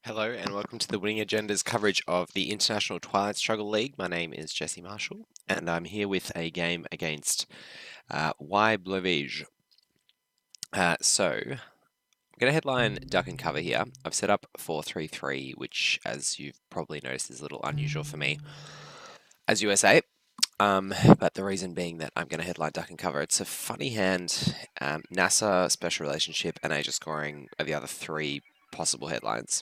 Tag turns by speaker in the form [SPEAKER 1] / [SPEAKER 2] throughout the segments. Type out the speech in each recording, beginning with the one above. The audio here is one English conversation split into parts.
[SPEAKER 1] Hello and welcome to the Winning Agenda's coverage of the International Twilight Struggle League. My name is Jesse Marshall and I'm here with a game against ybloveej. I'm going to headline duck and cover here. I've set up 4-3-3, which as you've probably noticed is a little unusual for me as USA. But the reason being that I'm going to headline duck and cover. It's a funny hand. NASA, special relationship, and Asia scoring are the other three possible headlines.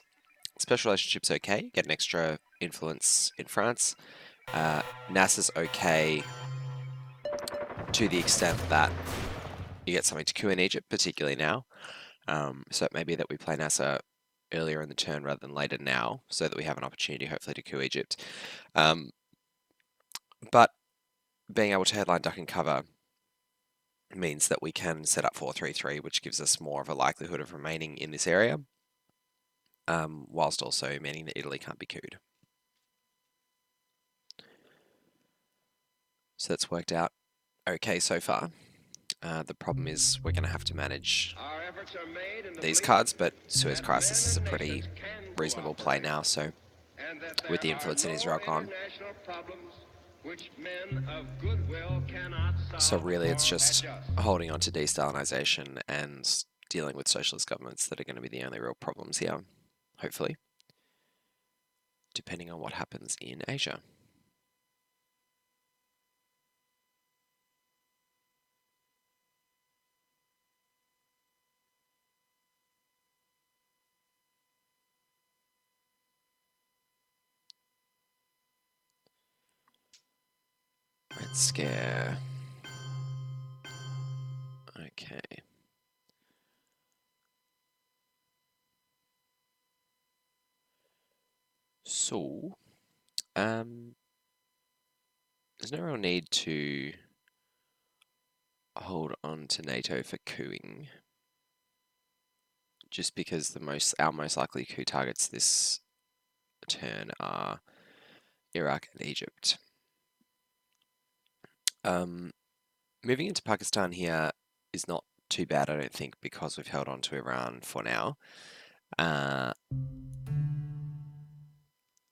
[SPEAKER 1] Special relationship's okay, get an extra influence in France. NASA's okay to the extent that you get something to coup in Egypt, particularly now. So it may be that we play NASA earlier in the turn rather than later now, so that we have an opportunity, hopefully, to coup Egypt. But being able to headline duck and cover means that we can set up 4-3-3, which gives us more of a likelihood of remaining in this area, whilst also meaning that Italy can't be couped. So that's worked out okay so far. The problem is we're going to have to manage these cards, but Suez Crisis is a pretty reasonable play now, so with the influence in Israel gone. So really it's just holding on to de-Stalinisation and dealing with socialist governments that are going to be the only real problems here, hopefully, depending on what happens in Asia. Red Scare. Okay. So, there's no real need to hold on to NATO for cooing, just because our most likely coup targets this turn are Iraq and Egypt. Moving into Pakistan here is not too bad, I don't think, because we've held on to Iran for now.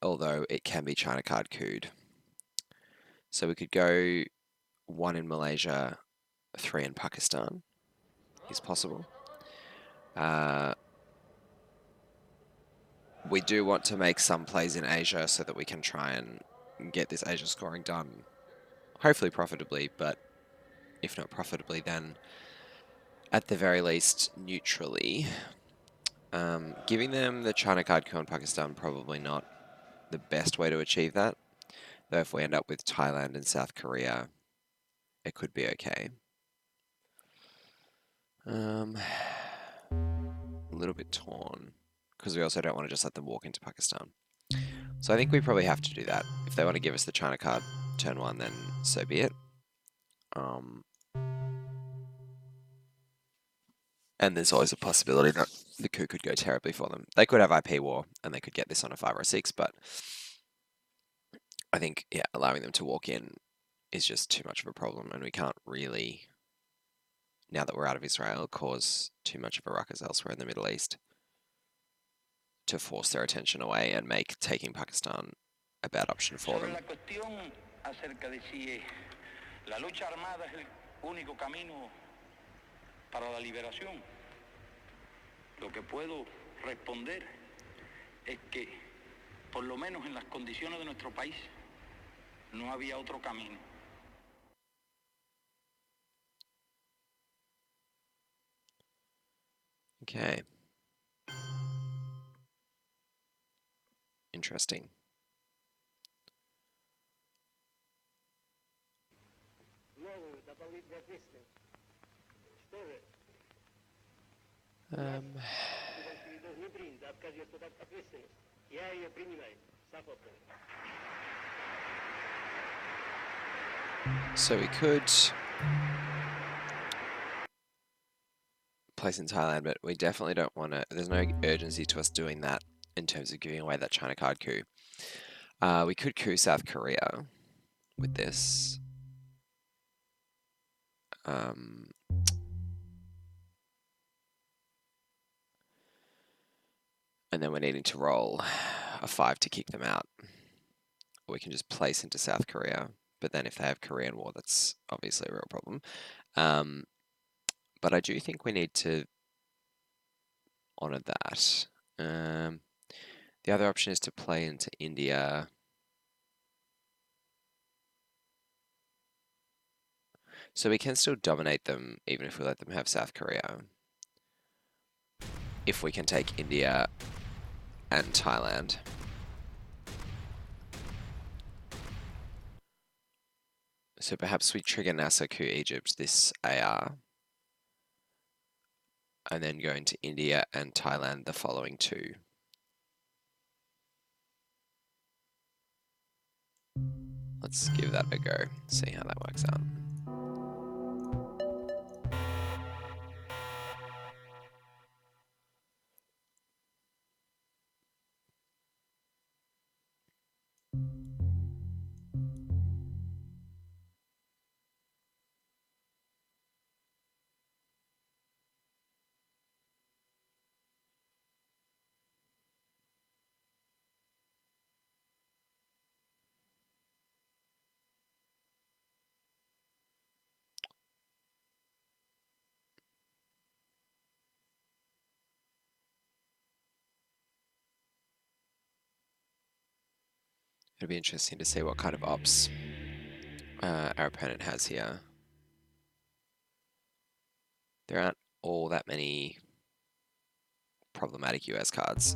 [SPEAKER 1] Although it can be China card couped. So we could go 1 in Malaysia, 3 in Pakistan is possible. We do want to make some plays in Asia so that we can try and get this Asia scoring done, hopefully profitably, but if not profitably, then at the very least neutrally. Giving them the China card coup in Pakistan, probably not the best way to achieve that, though if we end up with Thailand and South Korea, it could be okay. A little bit torn, because we also don't want to just let them walk into Pakistan. So I think we probably have to do that. If they want to give us the China card turn 1, then so be it. And there's always a possibility that the coup could go terribly for them. They could have IP war, and they could get this on a 5 or a 6, but I think, yeah, allowing them to walk in is just too much of a problem, and we can't really, now that we're out of Israel, cause too much of a ruckus elsewhere in the Middle East to force their attention away and make taking Pakistan a bad option for them.
[SPEAKER 2] La lucha armada es el único camino para la liberación. Lo que puedo responder es que, por lo menos en las condiciones de nuestro país, no había otro camino.
[SPEAKER 1] Okay. Interesting. So we could place in Thailand, but we definitely don't want to. There's no urgency to us doing that in terms of giving away that China card coup. We could coup South Korea with this. And then we're needing to roll a 5 to kick them out. Or we can just place into South Korea. But then if they have Korean War, that's obviously a real problem. But I do think we need to honour that. The other option is to play into India. So we can still dominate them even if we let them have South Korea. If we can take India and Thailand. So perhaps we trigger NASA coup Egypt this AR. And then go into India and Thailand the following 2. Let's give that a go, see how that works out. It'll be interesting to see what kind of ops our opponent has here. There aren't all that many problematic US cards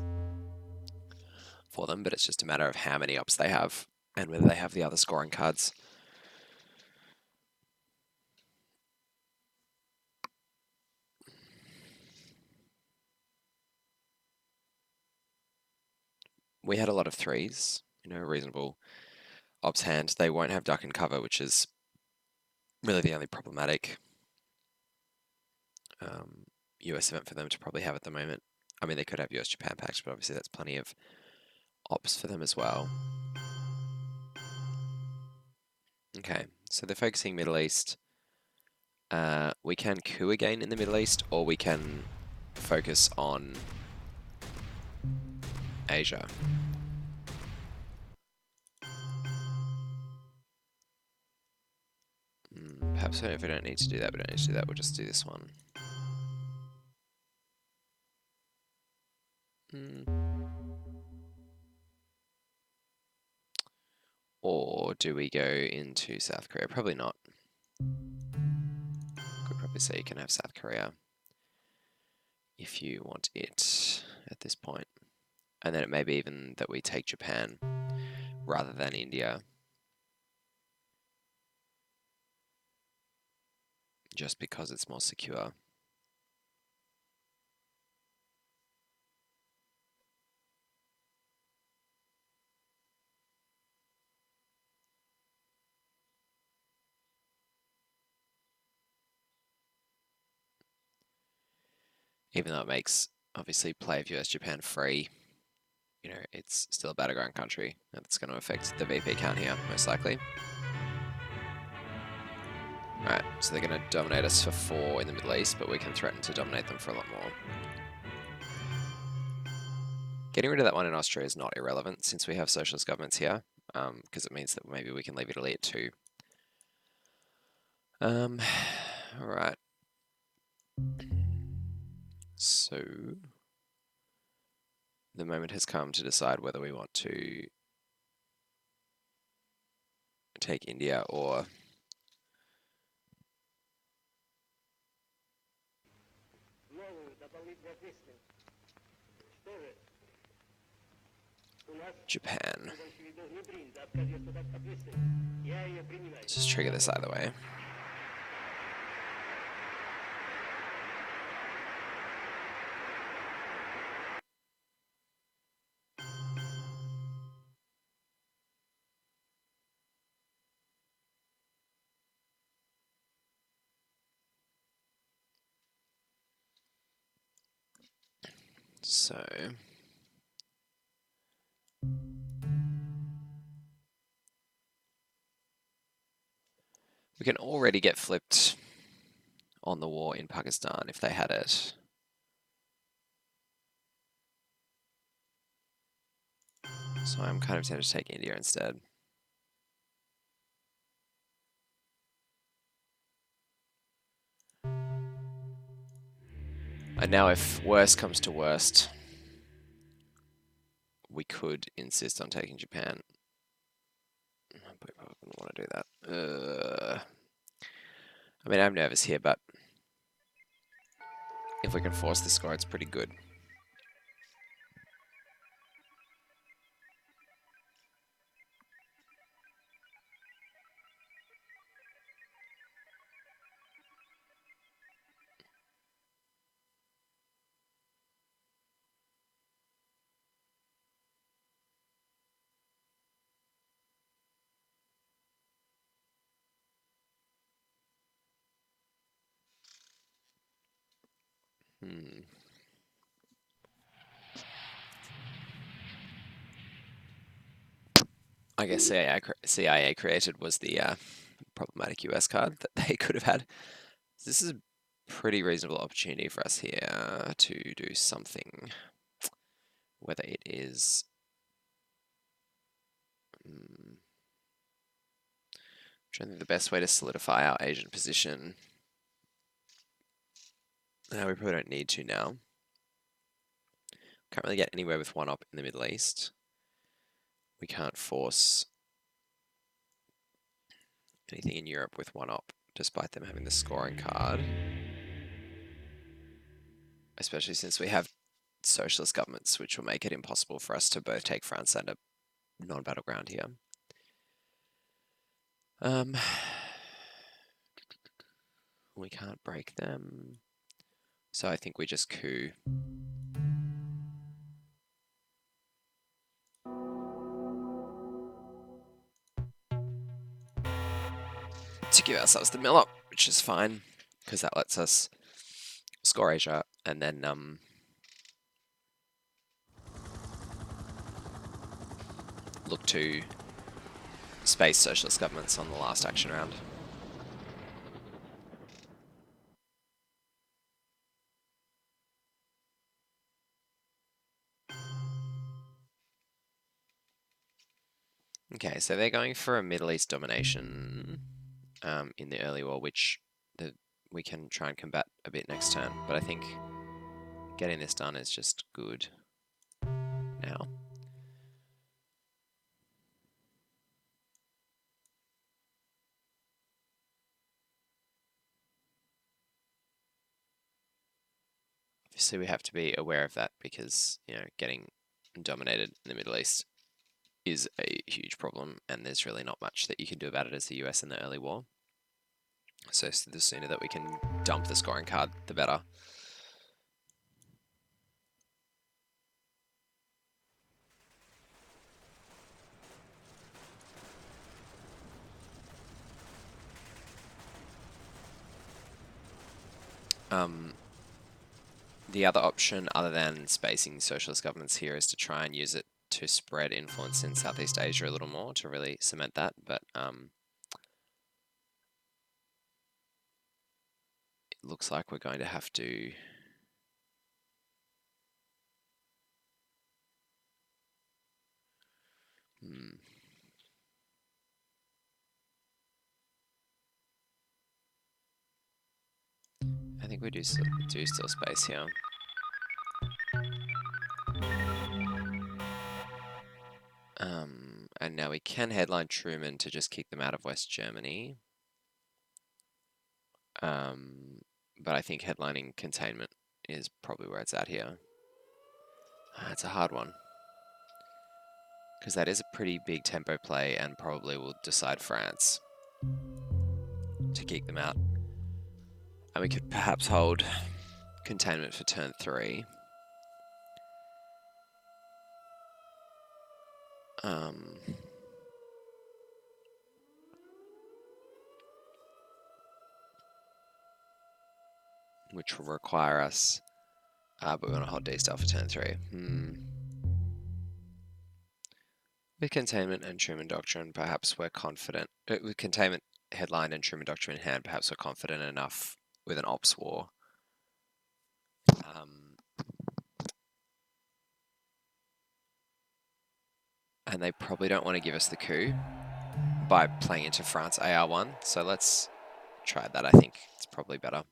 [SPEAKER 1] for them, but it's just a matter of how many ops they have and whether they have the other scoring cards. We had a lot of 3s, reasonable ops hand. They won't have duck and cover, which is really the only problematic US event for them to probably have at the moment. I mean, they could have US-Japan packs, but obviously that's plenty of ops for them as well. Okay, so they're focusing Middle East. We can coup again in the Middle East, or we can focus on Asia. Perhaps if we don't need to do that, we don't need to do that. We'll just do this one. Or do we go into South Korea? Probably not. Could probably say you can have South Korea if you want it at this point. And then it may be even that we take Japan rather than India. Just because it's more secure. Even though it makes, obviously, play of US-Japan free, it's still a battleground country. That's going to affect the VP count here, most likely. Alright, so they're going to dominate us for 4 in the Middle East, but we can threaten to dominate them for a lot more. Getting rid of that one in Austria is not irrelevant since we have socialist governments here, because it means that maybe we can leave Italy at 2. Alright. So, the moment has come to decide whether we want to take India or Japan. Let's just trigger this either way. So, we can already get flipped on the war in Pakistan if they had it. So I'm kind of tempted to take India instead. And now if worst comes to worst, we could insist on taking Japan. We probably wouldn't want to do that. I mean, I'm nervous here, but if we can force the score, it's pretty good. I guess CIA created was the problematic US card that they could have had. This is a pretty reasonable opportunity for us here to do something. Whether it is trying to think the best way to solidify our Asian position. We probably don't need to now. Can't really get anywhere with one op in the Middle East. We can't force anything in Europe with one op, despite them having the scoring card. Especially since we have socialist governments, which will make it impossible for us to both take France and a non-battleground here. We can't break them. So I think we just coup. To give ourselves the mill up, which is fine, because that lets us score Asia and then look to space socialist governments on the last action round. Okay, so they're going for a Middle East domination in the early war, which we can try and combat a bit next turn. But I think getting this done is just good now. Obviously, we have to be aware of that because, you know, getting dominated in the Middle East is a huge problem, and there's really not much that you can do about it as the US in the early war. So the sooner that we can dump the scoring card, the better. The other option, other than spacing socialist governments here, is to try and use it to spread influence in Southeast Asia a little more to really cement that. But it looks like we're going to have to I think we do still space here. And now we can headline Truman to just kick them out of West Germany. But I think headlining containment is probably where it's at here. It's a hard one. Because that is a pretty big tempo play and probably will decide France to kick them out. And we could perhaps hold containment for turn 3. Which will require us, but we want to hold D-Star for turn 3. With containment and Truman Doctrine, perhaps we're confident. With containment headline and Truman Doctrine in hand, perhaps we're confident enough with an ops war. And they probably don't want to give us the coup by playing into France AR1. So let's try that. I think it's probably better.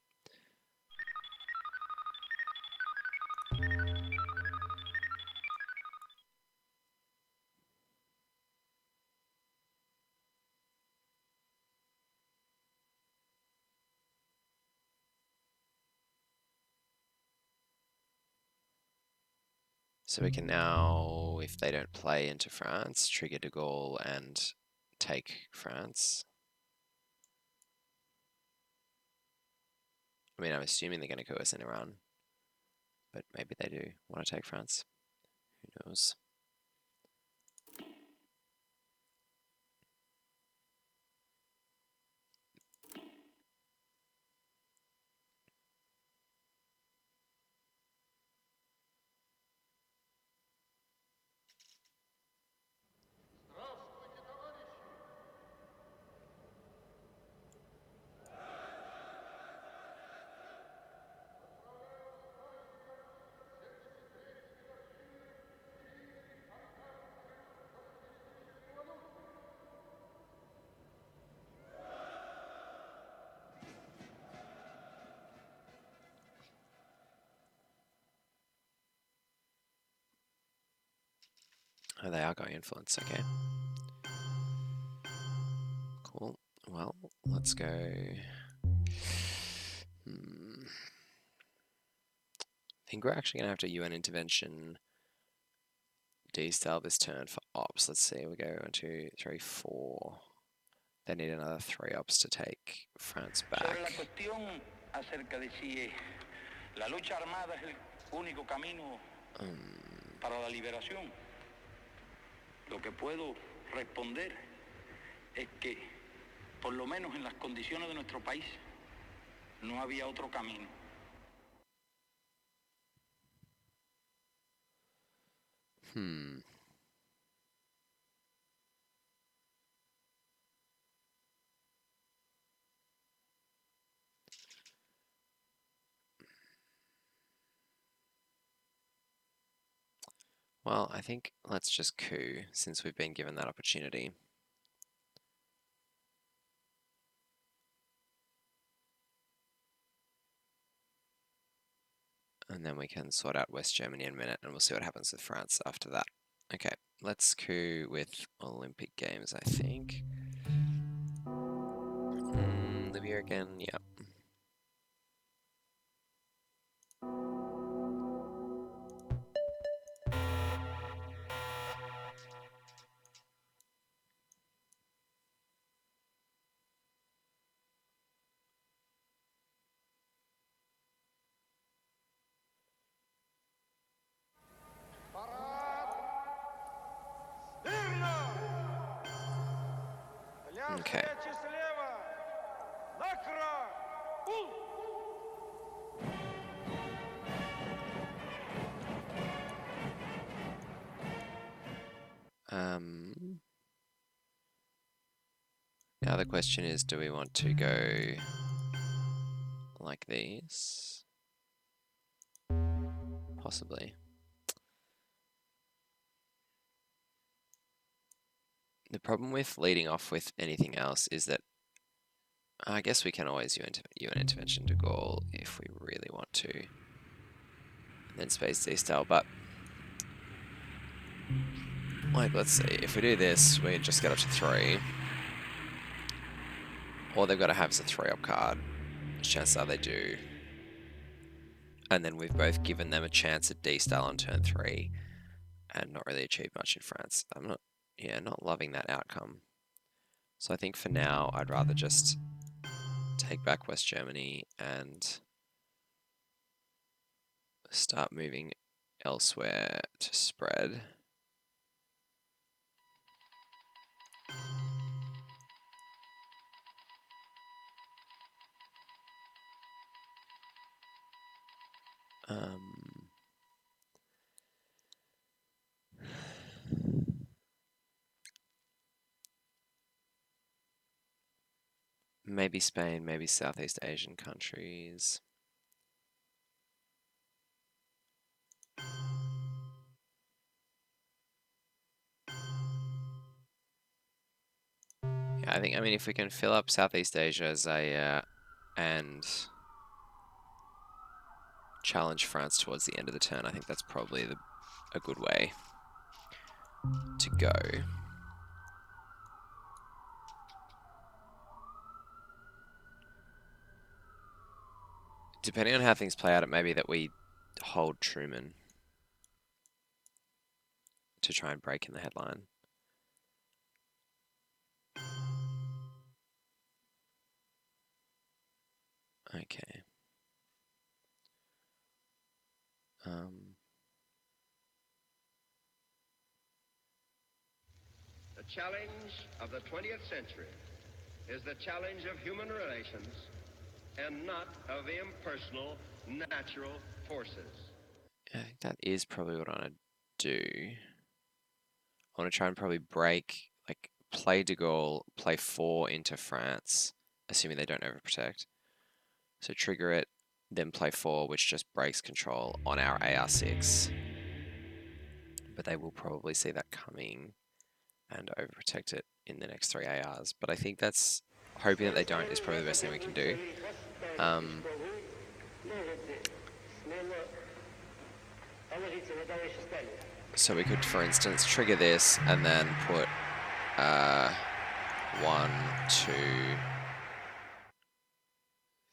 [SPEAKER 1] So we can now, if they don't play into France, trigger de Gaulle and take France. I mean, I'm assuming they're going to coup us in Iran, but maybe they do want to take France. Who knows? Oh, they are going influence, okay. Cool. Well, let's go. I think we're actually going to have to UN intervention D-style this turn for ops. Let's see, we go 1, 2, 3, 4. They need another 3 ops to take France back.
[SPEAKER 2] Sobre la cuestión acerca de si la lucha armada es el único camino para la liberación, lo que puedo responder es que, por lo menos en las condiciones de nuestro país, no había otro camino.
[SPEAKER 1] Well, I think let's just coup since we've been given that opportunity. And then we can sort out West Germany in a minute and we'll see what happens with France after that. Okay, let's coup with Olympic Games, I think. Libya again, yeah. Okay. Now the question is, do we want to go like these? Possibly. The problem with leading off with anything else is that I guess we can always UN intervention de Gaulle if we really want to. And then space D-style, but like, let's see, if we do this, we just get up to 3. All they've got to have is a 3-op card. Chances are they do. And then we've both given them a chance at D-style on turn 3 and not really achieved much in France. I'm not loving that outcome. So I think for now, I'd rather just take back West Germany and start moving elsewhere to spread. Maybe Spain, maybe Southeast Asian countries. I think, I mean, if we can fill up Southeast Asia as a, and challenge France towards the end of the turn, I think that's probably a good way to go. Depending on how things play out, it may be that we hold Truman to try and break in the headline. Okay.
[SPEAKER 3] The challenge of the 20th century is the challenge of human relations and not of impersonal natural forces.
[SPEAKER 1] I think that is probably what I want to do. I want to try and probably break, like, play De Gaulle, play 4 into France, assuming they don't overprotect. So trigger it, then play 4, which just breaks control on our AR6. But they will probably see that coming and overprotect it in the next 3 ARs. But I think that's, hoping that they don't is probably the best thing we can do. So we could, for instance, trigger this and then put 1, 2,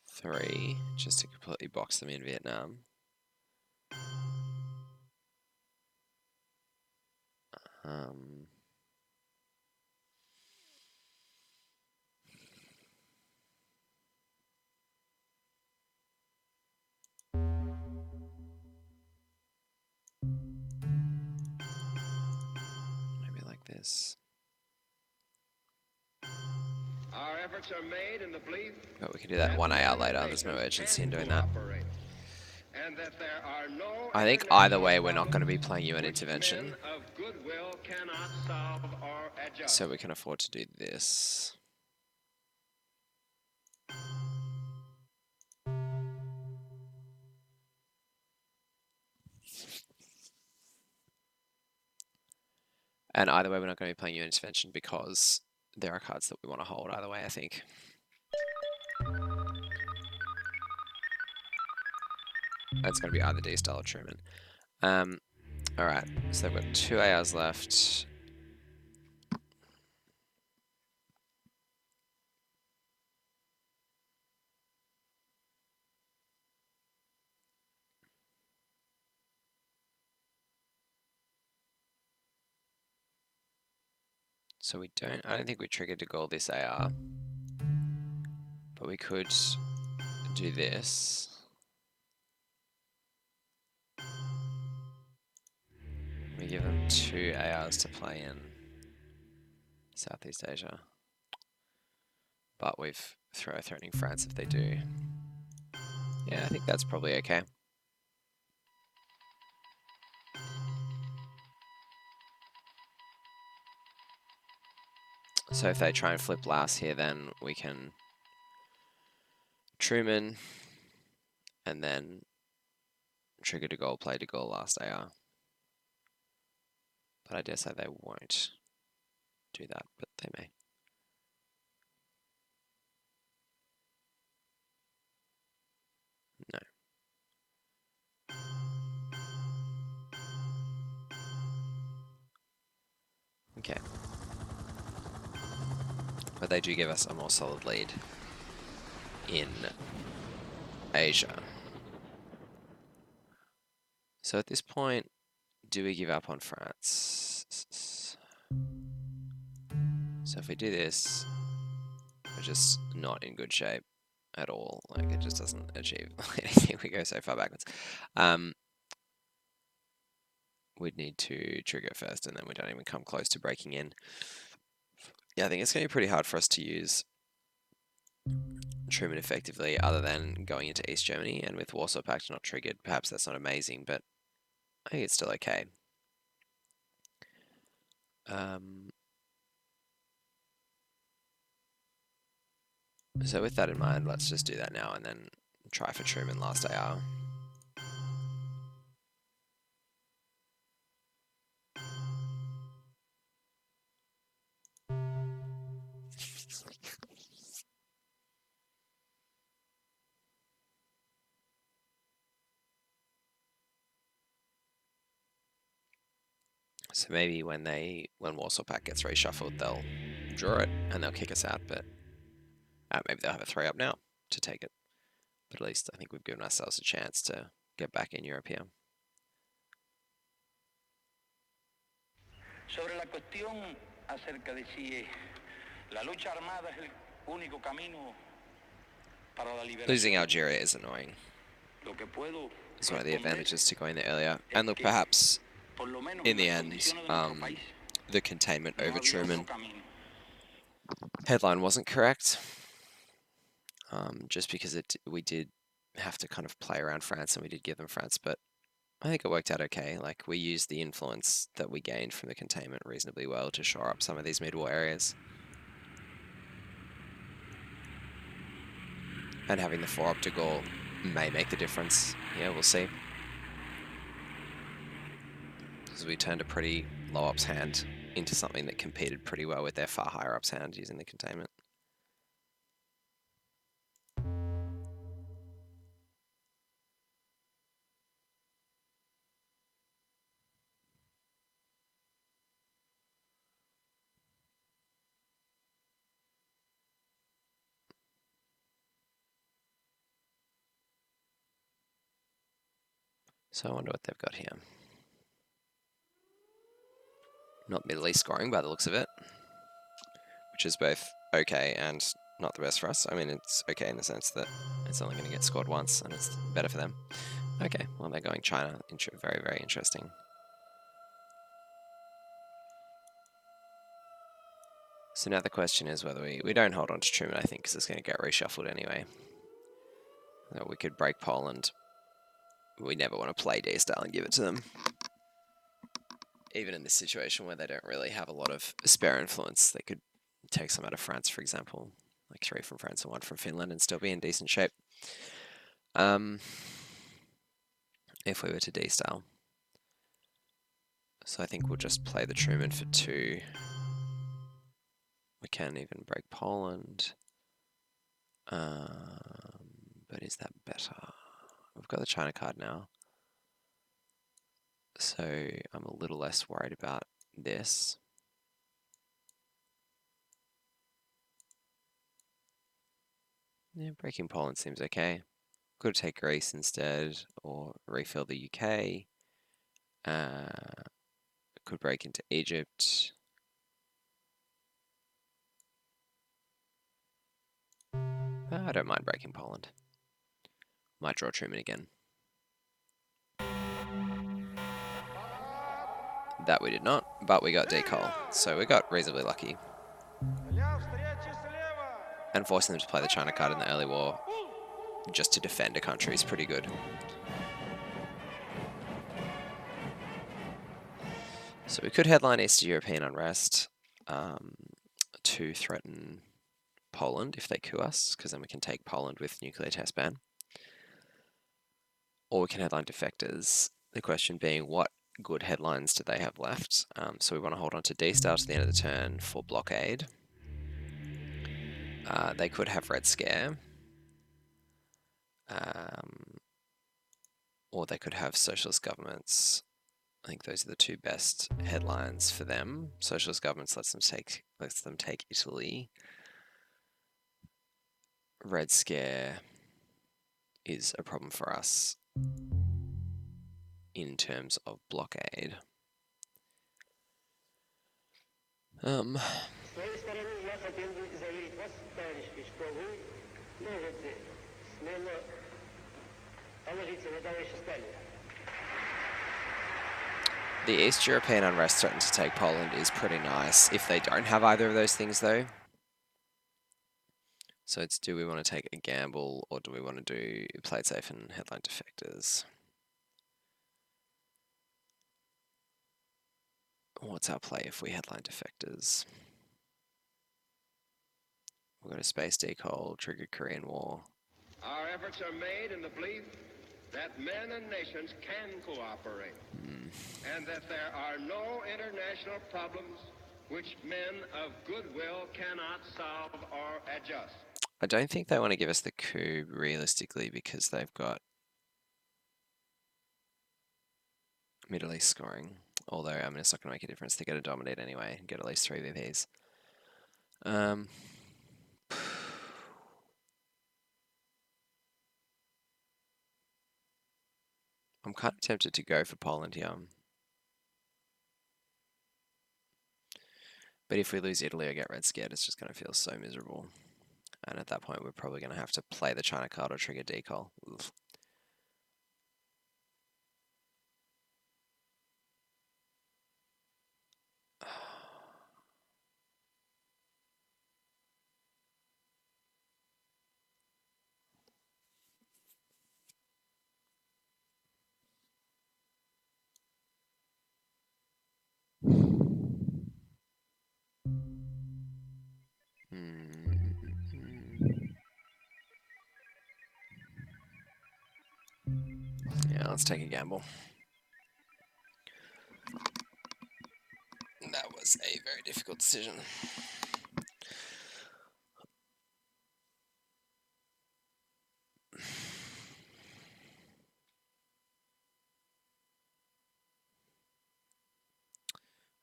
[SPEAKER 1] 3, just to completely box them in Vietnam. Maybe like this.
[SPEAKER 3] Our efforts are made in the belief
[SPEAKER 1] But we can do that 1 AR later. There's no urgency in doing that.
[SPEAKER 3] and that there are no
[SPEAKER 1] I think either way, we're not going to be playing UN intervention.
[SPEAKER 3] of goodwill cannot solve or adjust.
[SPEAKER 1] So we can afford to do this. And either way, we're not going to be playing UN intervention because there are cards that we want to hold either way, I think. That's going to be either D-Style or Truman. Alright, so they've got 2 ARs left. So I don't think we triggered to goal this AR. But we could do this. We give them 2 ARs to play in Southeast Asia. But we've threatening France if they do. Yeah, I think that's probably okay. So if they try and flip Laos here, then we can Truman and then trigger De Gaulle, play De Gaulle last AR. But I dare say they won't do that, but they may. No. Okay. But they do give us a more solid lead in Asia. So at this point, do we give up on France? So if we do this, we're just not in good shape at all. Like, it just doesn't achieve anything. We go so far backwards. We'd need to trigger first, and then we don't even come close to breaking in. Yeah, I think it's going to be pretty hard for us to use Truman effectively, other than going into East Germany, and with Warsaw Pact not triggered, perhaps that's not amazing, but I think it's still okay. So with that in mind, let's just do that now and then try for Truman last AR. So maybe when Warsaw Pact gets reshuffled, they'll draw it and they'll kick us out, but maybe they'll have a 3-up now to take it. But at least I think we've given ourselves a chance to get back in Europe here.
[SPEAKER 2] Sobre la cuestión acerca de si la lucha armada es el único camino para la liberación.
[SPEAKER 1] Losing Algeria is annoying.
[SPEAKER 2] Lo que puedo
[SPEAKER 1] It's one of the advantages to going there earlier.
[SPEAKER 2] es
[SPEAKER 1] And look,
[SPEAKER 2] que,
[SPEAKER 1] perhaps
[SPEAKER 2] por lo menos
[SPEAKER 1] in
[SPEAKER 2] en
[SPEAKER 1] the
[SPEAKER 2] las
[SPEAKER 1] end,
[SPEAKER 2] condiciones de nuestro país,
[SPEAKER 1] the containment
[SPEAKER 2] no
[SPEAKER 1] over
[SPEAKER 2] había otro
[SPEAKER 1] Truman
[SPEAKER 2] camino.
[SPEAKER 1] headline wasn't correct. Just because we did have to kind of play around France and we did give them France, but I think it worked out okay. Like, we used the influence that we gained from the containment reasonably well to shore up some of these mid-war areas. And having the 4-up to Gaul may make the difference. Yeah, we'll see. Because we turned a pretty low ups hand into something that competed pretty well with their far higher ups hand using the containment. So I wonder what they've got here. Not Middle East scoring by the looks of it, which is both okay and not the best for us. I mean, it's okay in the sense that it's only going to get scored once and it's better for them. Okay, well, they're going China. Very, very interesting. So now the question is whether we don't hold on to Truman, I think, because it's going to get reshuffled anyway. We could break Poland. We never want to play D-style and give it to them. Even in this situation where they don't really have a lot of spare influence, they could take some out of France, for example. Like 3 from France and 1 from Finland and still be in decent shape. If we were to D-style. So I think we'll just play the Truman for 2. We can even break Poland. But is that better? We've got the China card now. So I'm a little less worried about this. Yeah, breaking Poland seems okay. Could take Greece instead, or refill the UK. Could break into Egypt. I don't mind breaking Poland. Might draw Truman again. That we did not, but we got decol, so we got reasonably lucky. And forcing them to play the China card in the early war just to defend a country is pretty good. So we could headline Eastern European unrest to threaten Poland if they coup us, because then we can take Poland with nuclear test ban. Or we can headline defectors. The question being, what good headlines do they have left? So we want to hold on to D-Star to the end of the turn for blockade. They could have Red Scare. Or they could have socialist governments. I think those are the 2 best headlines for them. Socialist governments lets them take Italy. Red Scare is a problem for us in terms of blockade. The East European unrest threatened to take Poland is pretty nice. If they don't have either of those things, though. So it's, do we want to take a gamble, or do we want to do play it safe and headline defectors? What's our play if we headline defectors? We've got a space decol, triggered Korean War.
[SPEAKER 3] Our efforts are made in the belief that men and nations can cooperate, and that there are no international problems which men of goodwill cannot solve or adjust.
[SPEAKER 1] I don't think they want to give us the coup realistically, because they've got Middle East scoring. Although, I mean, it's not going to make a difference. They're going to dominate anyway and get at least 3 VPs. I'm kind of tempted to go for Poland here. But if we lose Italy or get red scared, it's just going to feel so miserable. And at that point, we're probably going to have to play the China card or trigger decol. Oof. Yeah, let's take a gamble. That was a very difficult decision.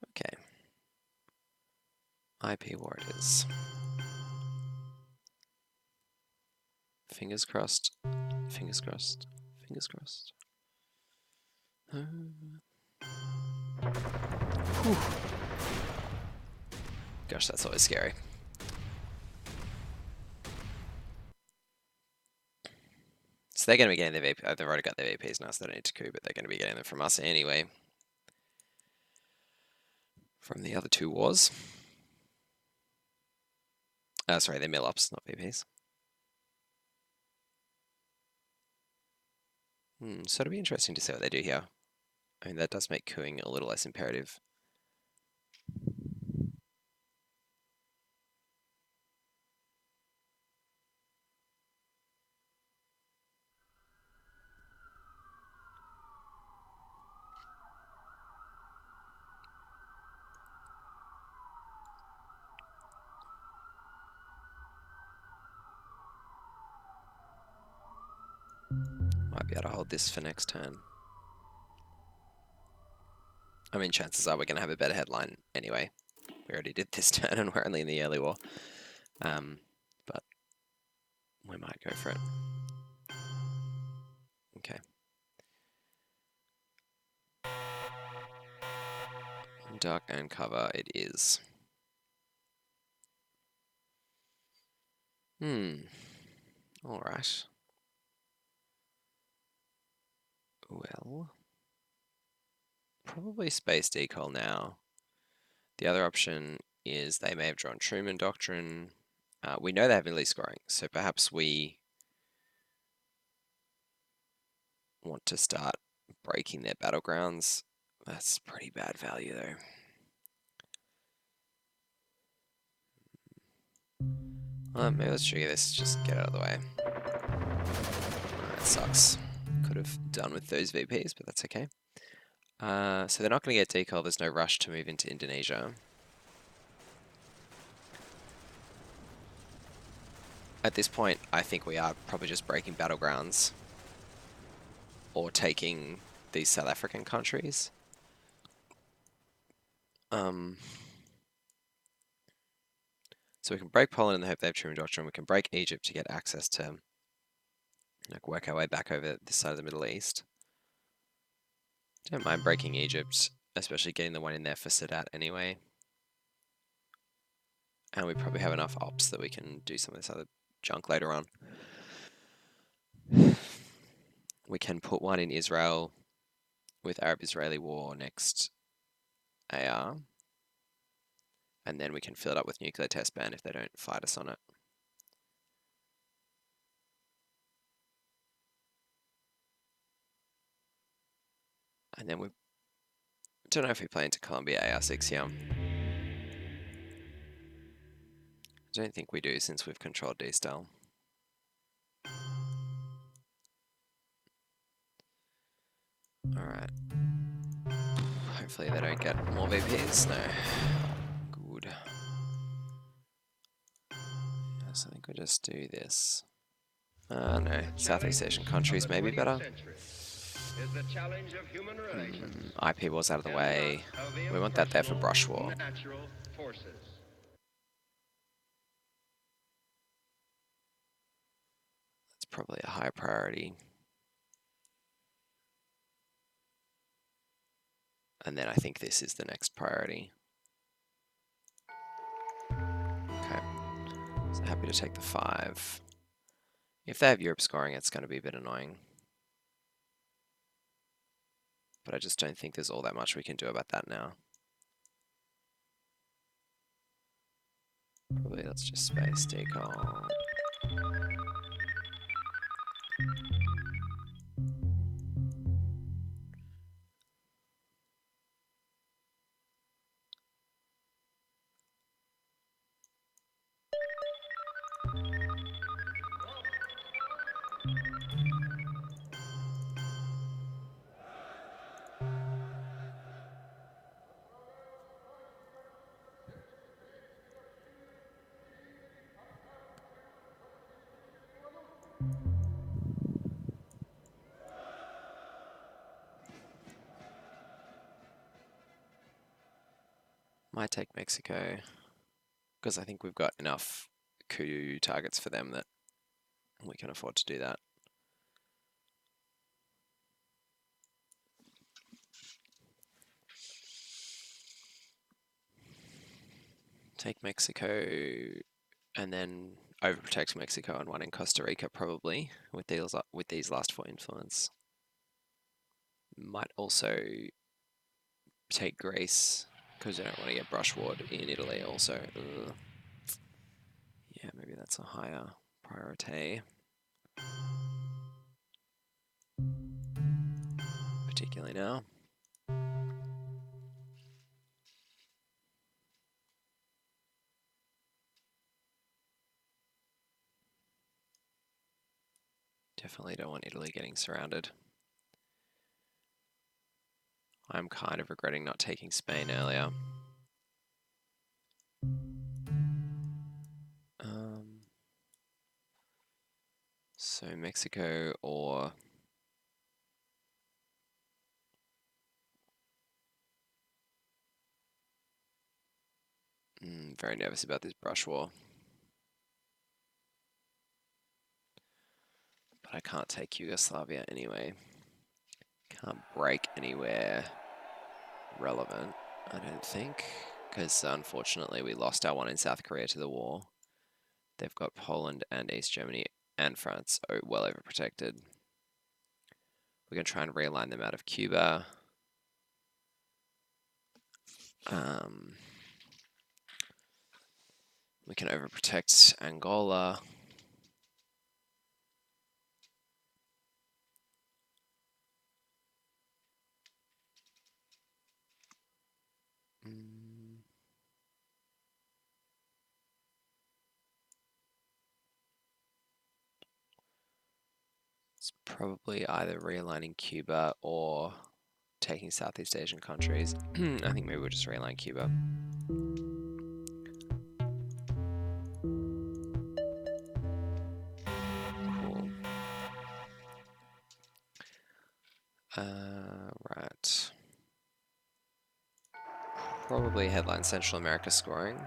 [SPEAKER 1] Okay. IP Warriors. Fingers crossed. Fingers crossed. Fingers crossed. Whew. Gosh, that's always scary. So they're going to be getting their VP. They've already got their VPs now, so they don't need to coup, but they're going to be getting them from us anyway. From the other 2 wars. Sorry, they're mill-ups, not VPs. So it'll be interesting to see what they do here. I mean, that does make cooing a little less imperative. Might be able to hold this for next turn. I mean, chances are we're going to have a better headline anyway. We already did this turn and we're only in the early war. But we might go for it. Okay. Duck and cover it is. Alright. Well, probably space decol now. The other option is they may have drawn Truman Doctrine. We know they have elite scoring, so perhaps we want to start breaking their battlegrounds. That's pretty bad value, though. Maybe let's trigger this, just get out of the way. That sucks. Could have done with those VPs, but that's okay. So they're not going to get decal, there's no rush to move into Indonesia. At this point, I think we are probably just breaking battlegrounds or taking these South African countries. So we can break Poland in the hope they have Truman Doctrine. We can break Egypt to get access to work our way back over this side of the Middle East. Don't mind breaking Egypt, especially getting the one in there for Sadat anyway. And we probably have enough ops that we can do some of this other junk later on. We can put one in Israel with Arab-Israeli war next AR. And then we can fill it up with nuclear test ban if they don't fight us on it. And then we don't know if we play into Columbia AR6 here. I don't think we do since we've controlled D-Style. Alright. Hopefully they don't get more VPs. No. Good. Yes, I think we'll just do this. No. Southeast Asian countries may be better.
[SPEAKER 3] is the challenge of human relations.
[SPEAKER 1] IP wars out of the
[SPEAKER 3] and
[SPEAKER 1] way.
[SPEAKER 3] not of
[SPEAKER 1] We want that there for
[SPEAKER 3] impersonal
[SPEAKER 1] brush war.
[SPEAKER 3] natural forces.
[SPEAKER 1] That's probably a high priority. And then I think this is the next priority. Okay. So happy to take the 5. If they have Europe scoring, it's going to be a bit annoying. But I just don't think there's all that much we can do about that now. Probably let's just space decall. Might take Mexico, because I think we've got enough coup targets for them that we can afford to do that. Take Mexico, and then overprotect Mexico and one in Costa Rica probably with these last 4 influence. Might also take Greece because I don't want to get brush warred in Italy also. Ugh. Yeah, maybe that's a higher priority. Particularly now. Definitely don't want Italy getting surrounded. I'm kind of regretting not taking Spain earlier. So Mexico or very nervous about this brush war. But I can't take Yugoslavia anyway. Can't break anywhere relevant, I don't think, because unfortunately we lost our one in South Korea to the war. They've got Poland and East Germany and France well overprotected. We're going to try and realign them out of Cuba. We can overprotect Angola. It's probably either realigning Cuba or taking Southeast Asian countries. I think maybe we'll just realign Cuba. Cool. Right. Probably headline Central America scoring.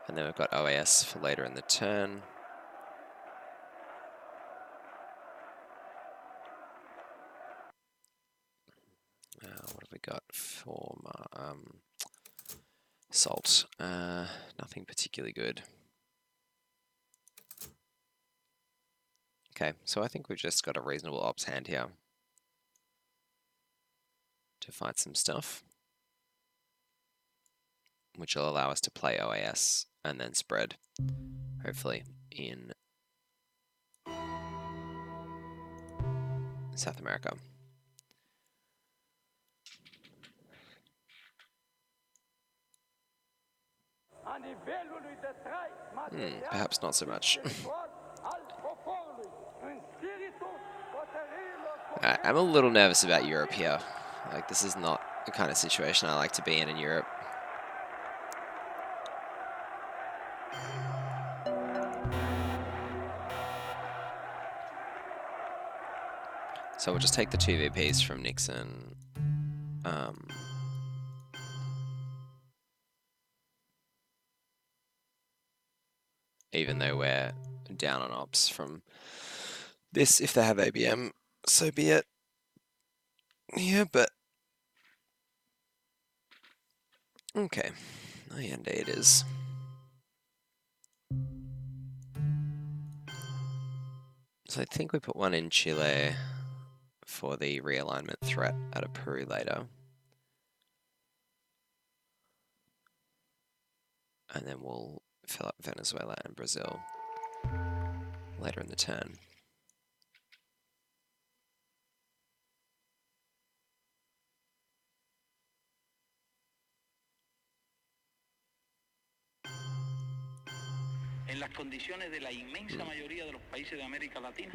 [SPEAKER 1] And then we've got OAS for later in the turn. What have we got for Salt? Nothing particularly good. Okay, so I think we've just got a reasonable ops hand here to fight some stuff, which will allow us to play OAS and then spread, hopefully, in South America. Perhaps not so much. I'm a little nervous about Europe here. Like, this is not the kind of situation I like to be in Europe. So we'll just take the 2 VPs from Nixon. Even though we're down on ops from this, if they have ABM, so be it. Yeah, but okay. Indeed it is. So I think we put one in Chile for the realignment threat out of Peru later. And then we'll fill up Venezuela and Brazil later in the turn.
[SPEAKER 2] En las condiciones de la inmensa mayoría de los países de América Latina,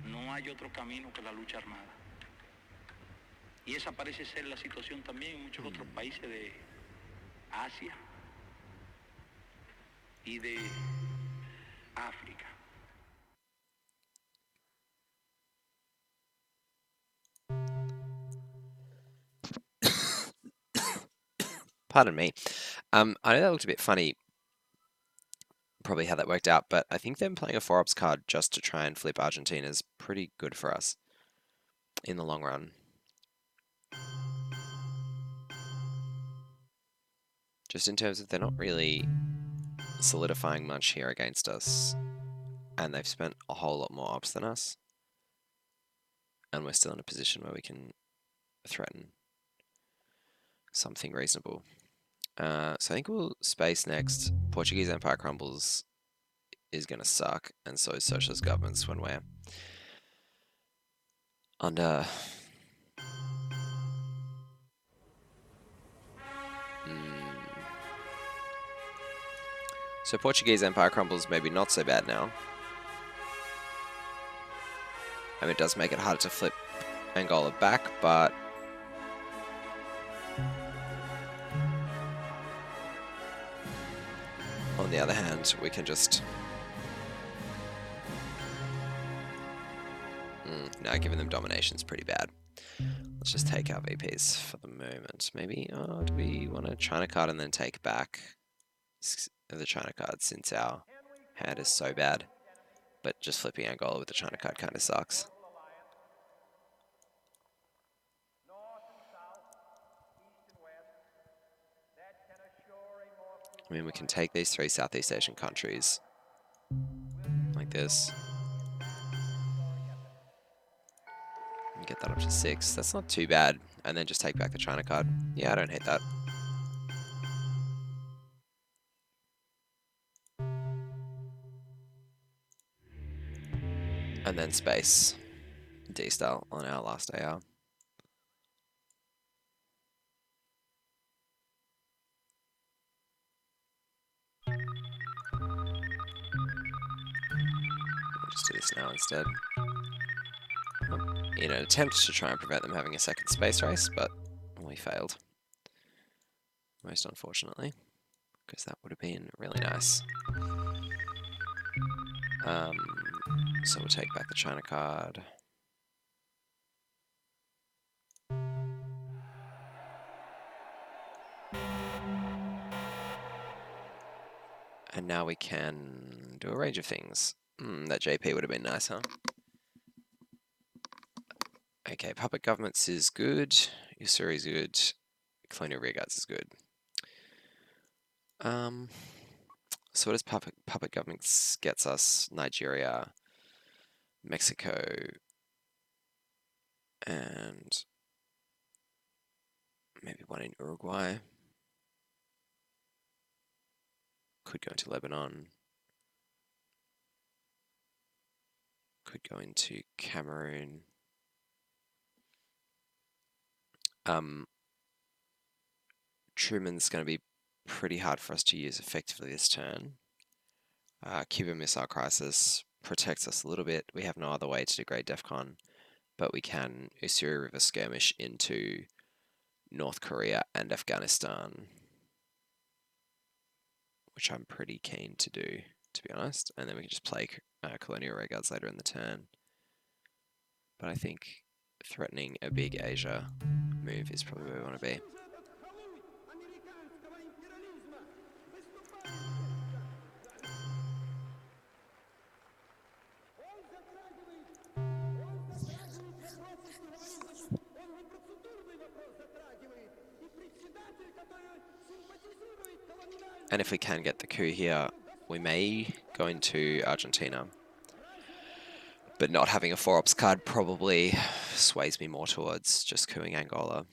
[SPEAKER 2] no hay otro camino que la lucha armada. Y esa parece ser la situación también en muchos otros países de Asia y de África.
[SPEAKER 1] Pardon me. I know that looked a bit funny, probably how that worked out, but I think them playing a 4-ops card just to try and flip Argentina is pretty good for us in the long run. Just in terms of they're not really solidifying much here against us, and they've spent a whole lot more ops than us, and we're still in a position where we can threaten something reasonable. So I think we'll space next. Portuguese Empire crumbles is going to suck, and so is socialist governments when we're under... So Portuguese Empire crumbles, maybe not so bad now. I mean, it does make it harder to flip Angola back, but... on the other hand, we can just... now giving them domination is pretty bad. Let's just take our VPs for the moment. Maybe, do we want a China card and then take back the China card since our hand is so bad? But just flipping Angola with the China card kind of sucks. I mean, we can take these 3 Southeast Asian countries like this. And get that up to 6. That's not too bad. And then just take back the China card. Yeah, I don't hate that. And then space D-style on our last AR. We'll just do this now instead. In an attempt to try and prevent them having a second space race, but we failed. Most unfortunately, because that would have been really nice. So we'll take back the China card. And now we can do a range of things. That JP would have been nice, huh? Okay, puppet governments is good. Usuri is good. Colonial rearguards is good. So what does puppet governments gets us? Nigeria, Mexico, and maybe one in Uruguay. Could go into Lebanon. Could go into Cameroon. Truman's going to be pretty hard for us to use effectively this turn. Cuban Missile Crisis protects us a little bit. We have no other way to degrade DEFCON, but we can Usuri River skirmish into North Korea and Afghanistan, which I'm pretty keen to do, to be honest. And then we can just play Colonial Rearguards later in the turn. but I think threatening a big Asia move is probably where we want to be. And if we can get the coup here, we may go into Argentina. But not having a 4-ops card probably sways me more towards just coupping Angola.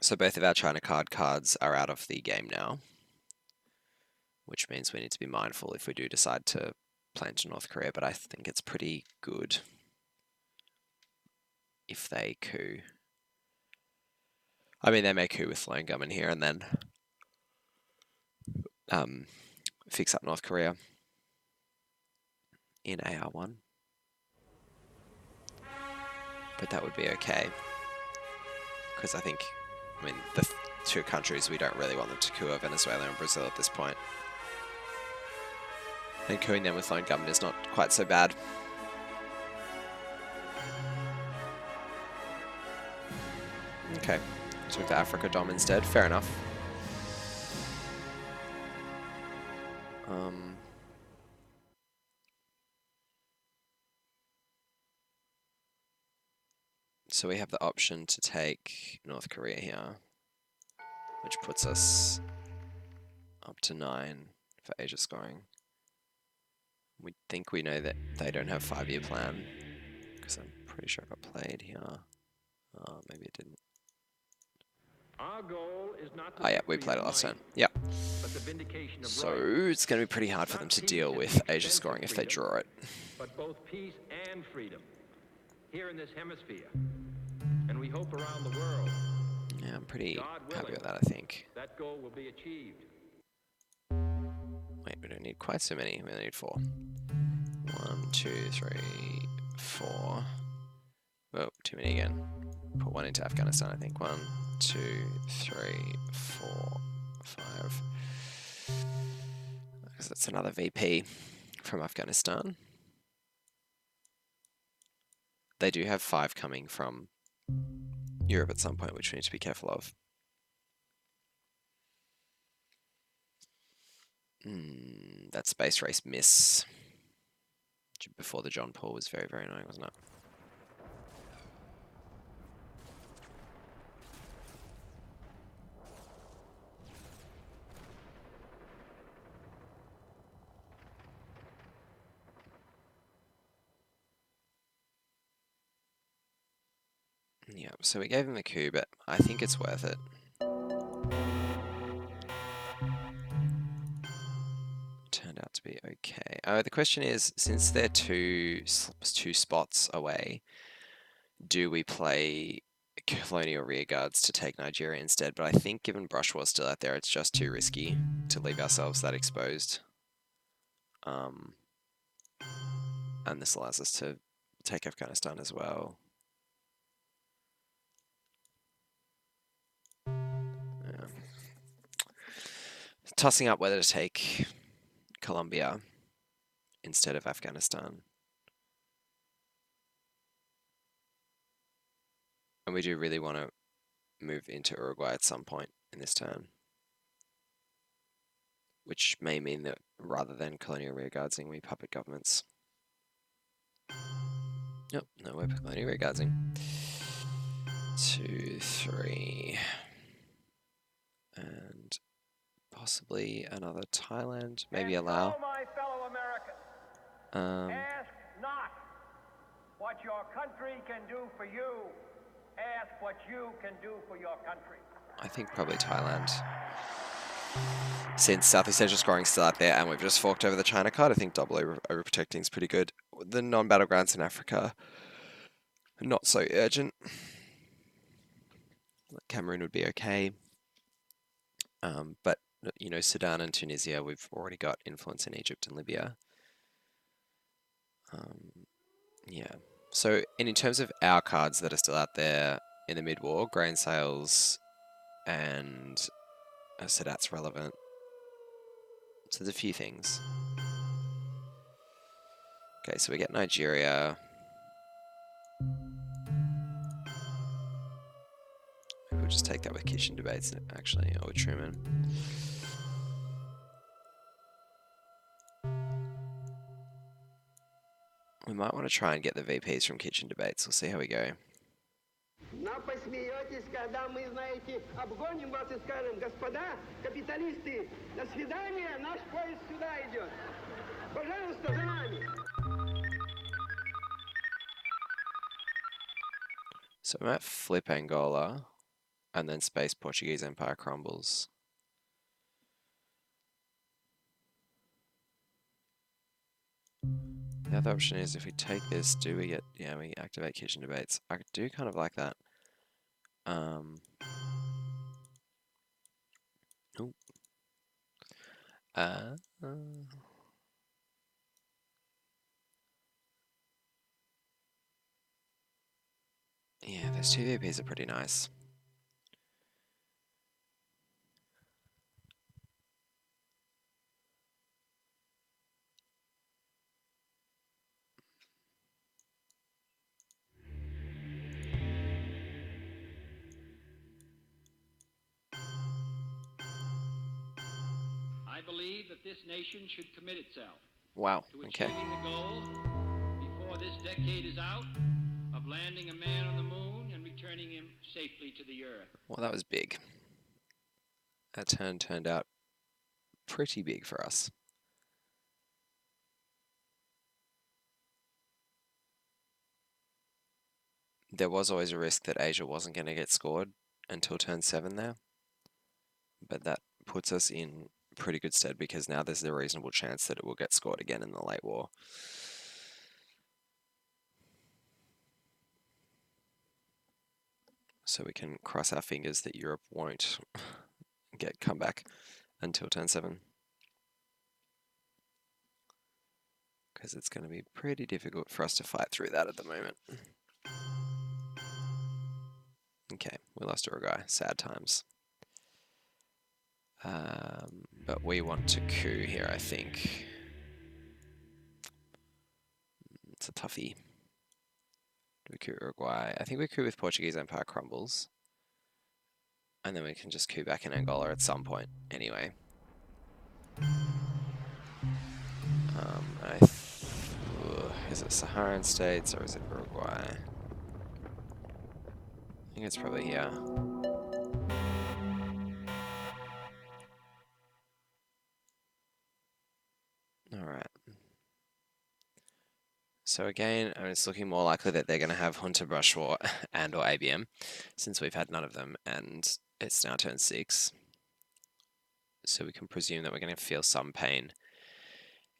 [SPEAKER 1] So both of our China cards are out of the game now, which means we need to be mindful if we do decide to plan to North Korea, but I think it's pretty good if they coup. I mean, they may coup with Lone Gunman here and then fix up North Korea in AR1. But that would be okay. Because I mean, the two countries we don't really want them to coup are Venezuela and Brazil at this point. And cooing them with Lone Gunman is not quite so bad. Okay, took the Africa Dom instead, fair enough. So we have the option to take North Korea here, which puts us up to 9 for Asia scoring. We think we know that they don't have 5-year plan, because I'm pretty sure it got played here. Oh, maybe it didn't.
[SPEAKER 3] Our goal is not
[SPEAKER 1] Oh yeah, we played it last time. Yeah. So it's going to be pretty hard for them to deal with Asia scoring if they draw it.
[SPEAKER 3] But both peace and freedom here in this hemisphere, and we hope around the world.
[SPEAKER 1] Yeah, I'm pretty happy with that, I think.
[SPEAKER 3] That goal will be achieved.
[SPEAKER 1] Wait, we don't need quite so many. We only need 4. 1, 2, 3, 4. Oh, too many again. Put 1 into Afghanistan, I think. 1, 2, 3, 4, 5. Because that's another VP from Afghanistan. They do have 5 coming from Europe at some point, which we need to be careful of. That space race miss before the John Paul was very, very annoying, wasn't it? Yeah, so we gave him the coup, but I think it's worth it. Turned out to be okay. The question is, since they're two spots away, do we play colonial rearguards to take Nigeria instead? But I think given Brush War's still out there, it's just too risky to leave ourselves that exposed. And this allows us to take Afghanistan as well. Tossing up whether to take Colombia instead of Afghanistan. And we do really want to move into Uruguay at some point in this turn. Which may mean that rather than colonial rearguardsing, we puppet governments. Nope, no, we're colonial rearguardsing. 2, 3. And possibly another Thailand, maybe allow.
[SPEAKER 3] My fellow Americans, ask not what your country can do for you. Ask what you can do for your country.
[SPEAKER 1] I think probably Thailand. Since Southeast Asia scoring is still out there and we've just forked over the China card, I think double overprotecting is pretty good. The non-battlegrounds in Africa, not so urgent. Cameroon would be okay. But, you know, Sudan and Tunisia, we've already got influence in Egypt and Libya. Yeah. So, in terms of our cards that are still out there in the mid-war, grain sales and Sadat's relevant. So there's a few things. Okay, so we get Nigeria. Maybe we'll just take that with kitchen debates, actually, or with Truman. We might want to try and get the VPs from kitchen debates. We'll see how we go.
[SPEAKER 3] Нам посмеетесь, когда мы, знаете, обгоним вас и скажем: господа капиталисты, до свидания, наш поезд сюда идет. Пожалуйста, за нами.
[SPEAKER 1] So we might flip Angola, and then space Portuguese Empire crumbles. The other option is if we take this, do we get, yeah, we activate kitchen debates. I do kind of like that. Ooh. Yeah, those two VPs are pretty nice.
[SPEAKER 4] I believe that this nation should commit itself
[SPEAKER 1] Wow,
[SPEAKER 4] to
[SPEAKER 1] okay.
[SPEAKER 4] achieving the goal before this decade is out of landing a man on the moon and returning him safely to the earth.
[SPEAKER 1] Well, that was big. That turn turned out pretty big for us. There was always a risk that Asia wasn't going to get scored until turn 7 there. But that puts us in pretty good stead because now there's a reasonable chance that it will get scored again in the late war. So we can cross our fingers that Europe won't get comeback until turn 7. Because it's going to be pretty difficult for us to fight through that at the moment. Okay, we lost Uruguay. Sad times. But we want to coup here, I think. It's a toughie. Do we coup Uruguay? I think we coup with Portuguese Empire crumbles. And then we can just coup back in Angola at some point, anyway. Is it Saharan states or is it Uruguay? I think it's probably here. Alright. So again, it's looking more likely that they're going to have Junta Brush War and or ABM, since we've had none of them, and it's now turn 6. So we can presume that we're going to feel some pain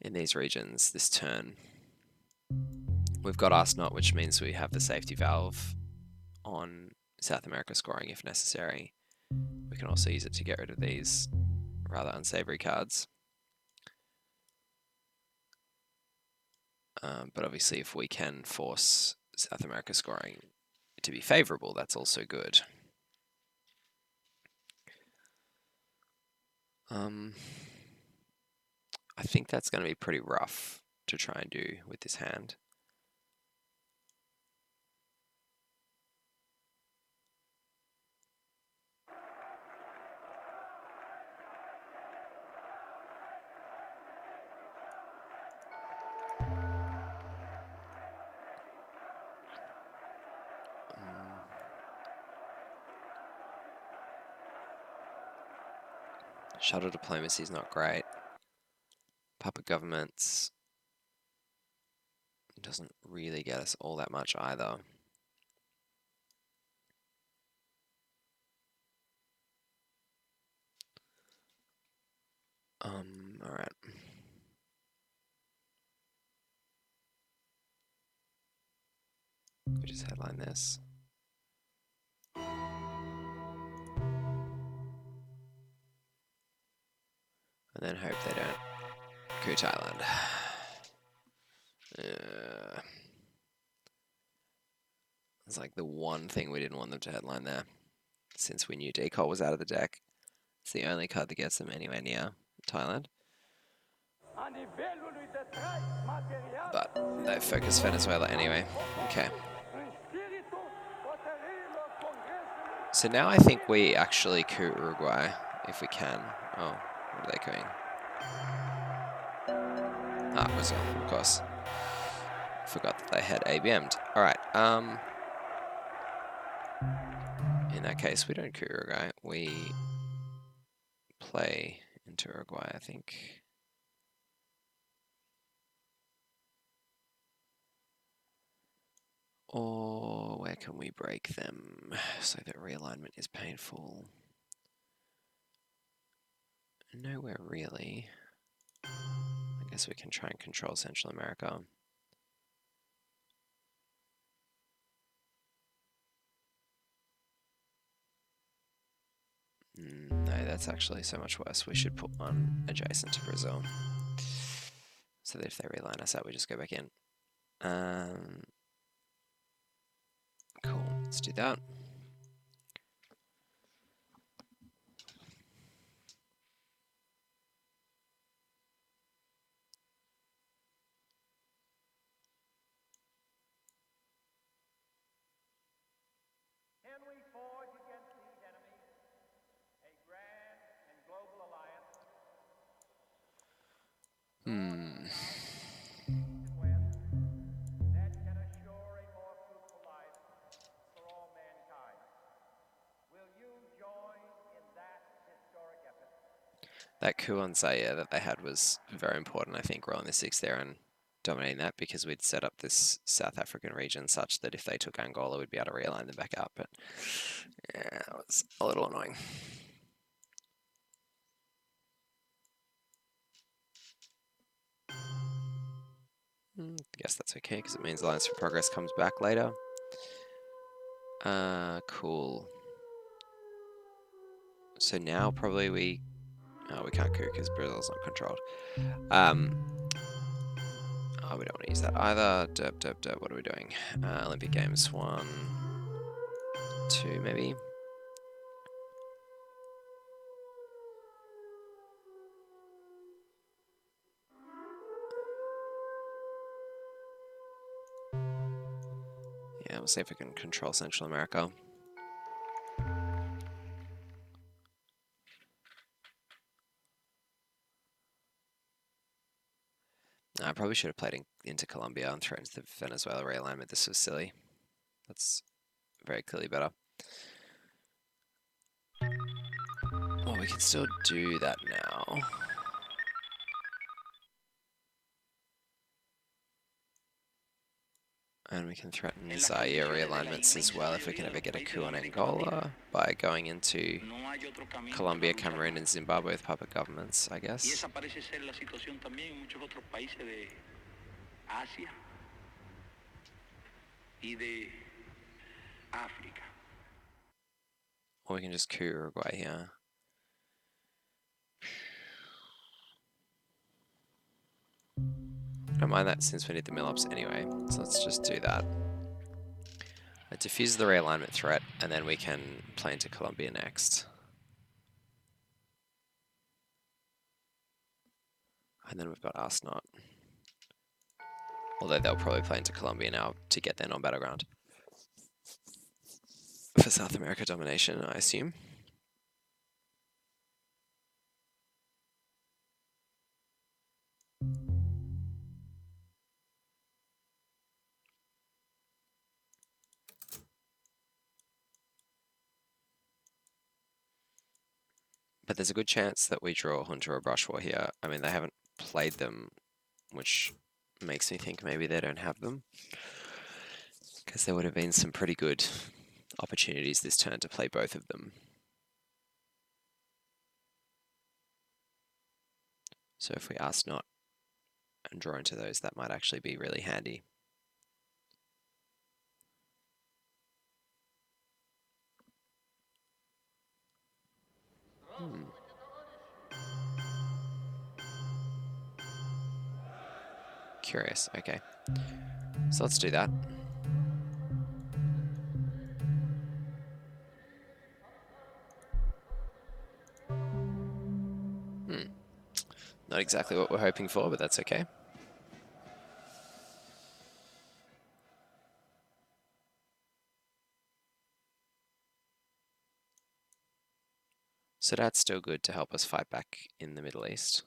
[SPEAKER 1] in these regions this turn. We've got Arsenal, which means we have the safety valve on South America scoring if necessary. We can also use it to get rid of these rather unsavory cards. But obviously if we can force South America scoring to be favourable, that's also good. I think that's going to be pretty rough to try and do with this hand. Shuttle diplomacy is not great. Puppet governments doesn't really get us all that much either. Alright. We just headline this. And then hope they don't coup Thailand. It's like the one thing we didn't want them to headline there, since we knew Decol was out of the deck. It's the only card that gets them anywhere near Thailand. But they focus Venezuela anyway. Okay. So now I think we actually coup Uruguay, if we can. Oh, what are they doing? Ah, Brazil, of course. Forgot that they had ABM'd. Alright, in that case, we don't coup Uruguay. We play into Uruguay, I think. Or where can we break them so that realignment is painful? Nowhere really. I guess we can try and control Central America. No, that's actually so much worse. We should put one adjacent to Brazil. So that if they realign us out, we just go back in. Cool, let's do that.
[SPEAKER 4] Can we forge against these enemies a grand and global alliance? That can assure a more fruitful life for all mankind. Will you join in that historic effort?
[SPEAKER 1] That coup on Zaire that they had was very important, I think, rolling the 6 there and dominating that, because we'd set up this South African region such that if they took Angola, we'd be able to realign them back out. But yeah, that was a little annoying. I guess that's okay, because it means Alliance for Progress comes back later. Cool. So now probably we can't coup because Brazil's not controlled. Oh, we don't want to use that either. Derp. What are we doing? Olympic Games 1, 2 maybe. Yeah, we'll see if we can control Central America. I probably should have played into Colombia and thrown into the Venezuela realignment. This was silly. That's very clearly better. Well, we can still do that now. And we can threaten Zaire realignments as well if we can ever get a coup on Angola by going into Colombia, Cameroon, and Zimbabwe with puppet governments, I guess.
[SPEAKER 2] Y esa parece ser la situación también en muchos otros países de Asia y de África.
[SPEAKER 1] Or we can just coup Uruguay here. I don't mind that since we need the mill-ups anyway, so let's just do that. It diffuses the realignment threat, and then we can play into Colombia next. And then we've got Arsenal. Although they'll probably play into Colombia now to get their non-battleground. For South America domination, I assume. But there's a good chance that we draw Junta or Brush War here. I mean, they haven't played them, which makes me think maybe they don't have them. Because there would have been some pretty good opportunities this turn to play both of them. So if we ask not and draw into those, that might actually be really handy. Curious, okay. So let's do that. Not exactly what we're hoping for, but that's okay. So that's still good to help us fight back in the Middle East.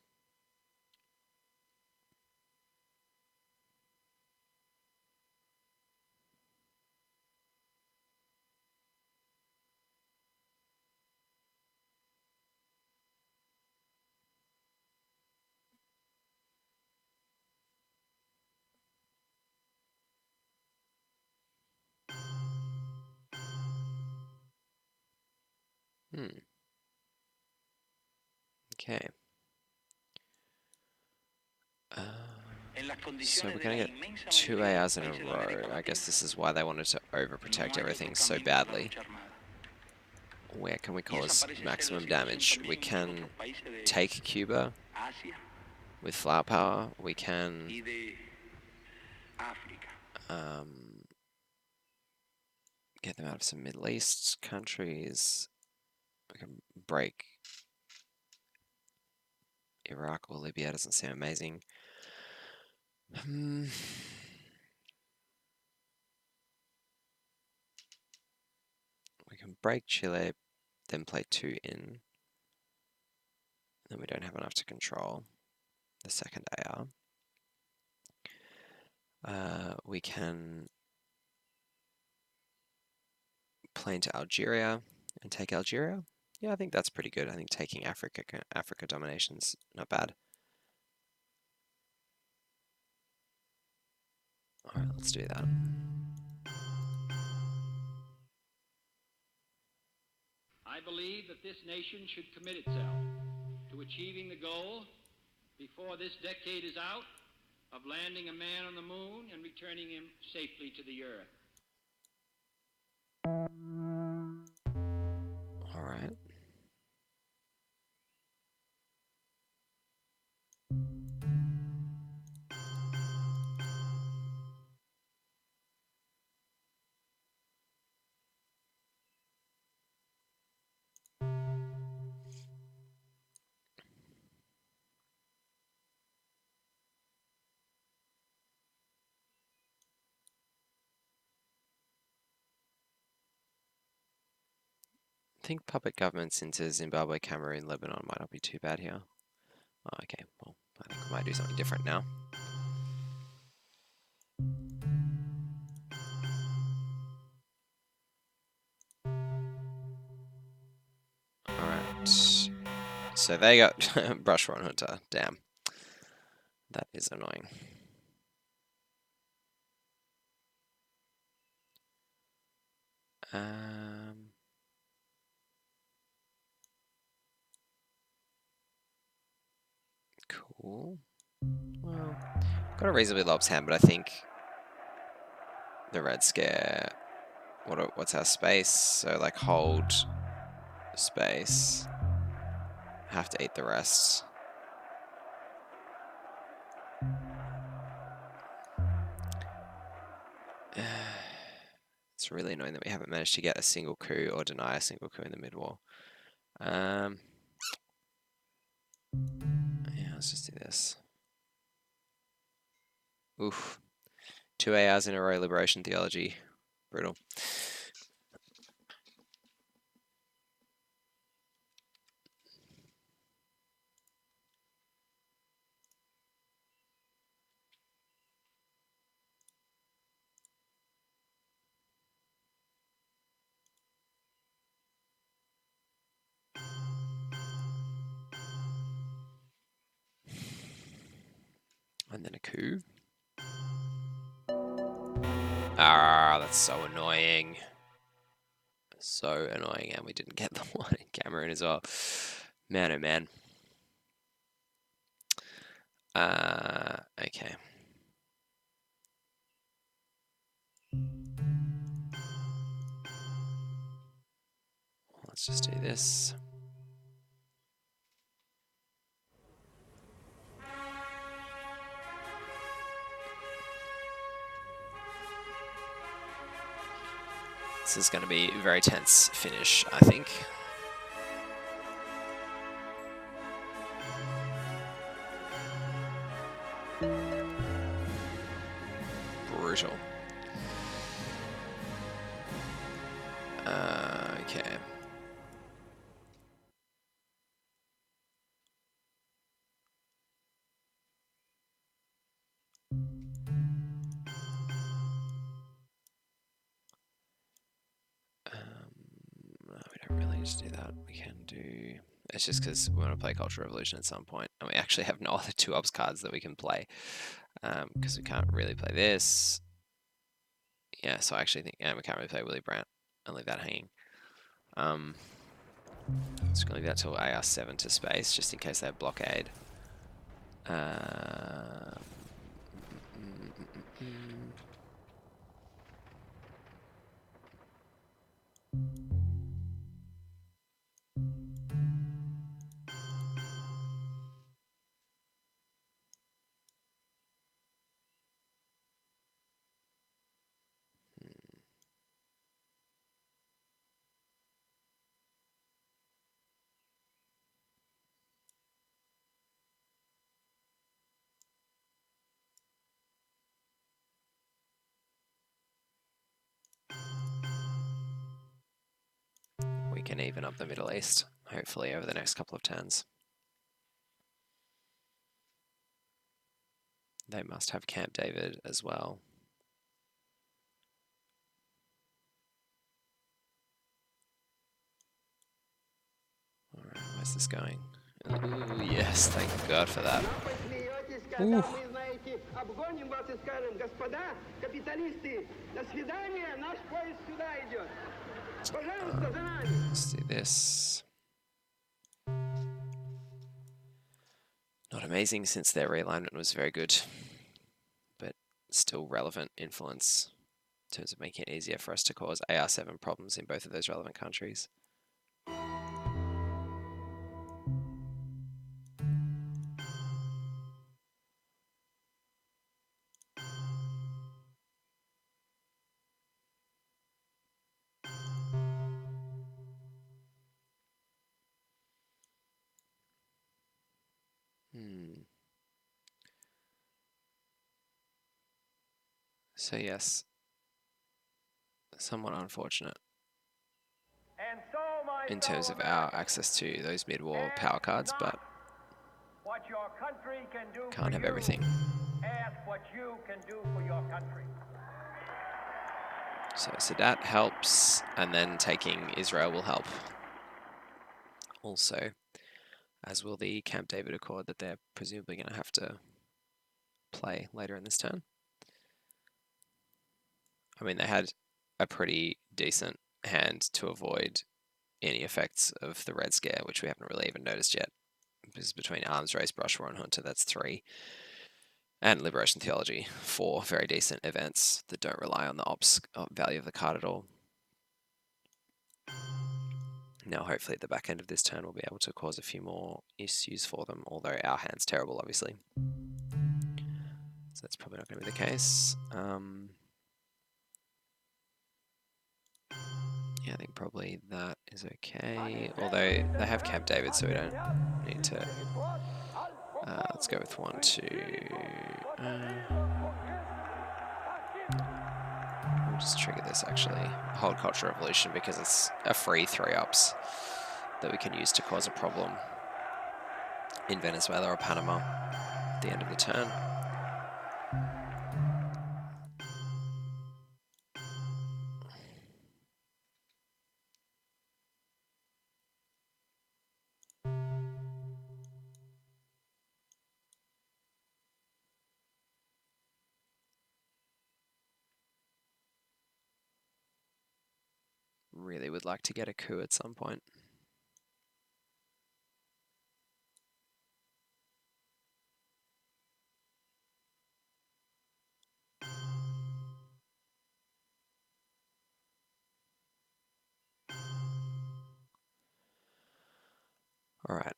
[SPEAKER 1] Okay. So we're going to get 2 ARs in a row. I guess this is why they wanted to overprotect everything so badly. Where can we cause maximum damage? We can take Cuba with flower power. We can get them out of some Middle East countries. We can break Iraq or Libya. Doesn't seem amazing. We can break Chile, then play 2 in. Then we don't have enough to control the second AR. We can play into Algeria and take Algeria. Yeah, I think that's pretty good. I think taking Africa domination's not bad. Alright, let's do that.
[SPEAKER 5] I believe that this nation should commit itself to achieving the goal before this decade is out of landing a man on the moon and returning him safely to the earth.
[SPEAKER 1] All right. I think puppet governments into Zimbabwe, Cameroon, Lebanon might not be too bad here. Oh, okay, well, I think we might do something different now. Alright. So they got Brush One Hunter. Damn. That is annoying. Cool. Well, got a reasonably lop's hand, but I think the Red Scare. What's our space? So like hold space. Have to eat the rest. It's really annoying that we haven't managed to get a single coup or deny a single coup in the mid-war. Yeah, let's just do this. Oof. 2 ARs in a row, Liberation Theology. Brutal. And then a coup. Ah, that's so annoying. So annoying, and we didn't get the one in Cameroon as well. Man, oh man. Okay. Let's just do this. This is going to be a very tense finish, I think. Brutal. Okay. No, we don't really need to do that. We can do... It's just because we want to play Cultural Revolution at some point, and we actually have no other 2 ops cards that we can play, because we can't really play this. Yeah, so I actually think, we can't really play Willy Brandt and leave that hanging. Just gonna leave that till AR7 to space, just in case they have blockade. We can even up the Middle East, hopefully over the next couple of turns. They must have Camp David as well. Alright, where's this going? Ooh, yes, thank God for that. Ooh. Let's do this. Not amazing since their realignment was very good, but still relevant influence in terms of making it easier for us to cause AR7 problems in both of those relevant countries. So yes, somewhat unfortunate in terms of our access to those mid-war power cards, but can't have everything.
[SPEAKER 4] Ask what you can do for your country.
[SPEAKER 1] So Sadat helps, and then taking Israel will help. Also, as will the Camp David Accord that they're presumably going to have to play later in this turn. I mean, they had a pretty decent hand to avoid any effects of the Red Scare, which we haven't really even noticed yet. This is between Arms Race, Brush War, and Hunter, that's 3. And Liberation Theology, 4 very decent events that don't rely on the ops value of the card at all. Now, hopefully at the back end of this turn, we'll be able to cause a few more issues for them, although our hand's terrible, obviously. So that's probably not going to be the case. Yeah, I think probably that is okay. Although they have Camp David, so we don't need to... let's go with 1, 2... we'll just trigger this, actually. Hold Cultural Revolution, because it's a free 3-ups that we can use to cause a problem in Venezuela or Panama at the end of the turn. Really would like to get a coup at some point. All right.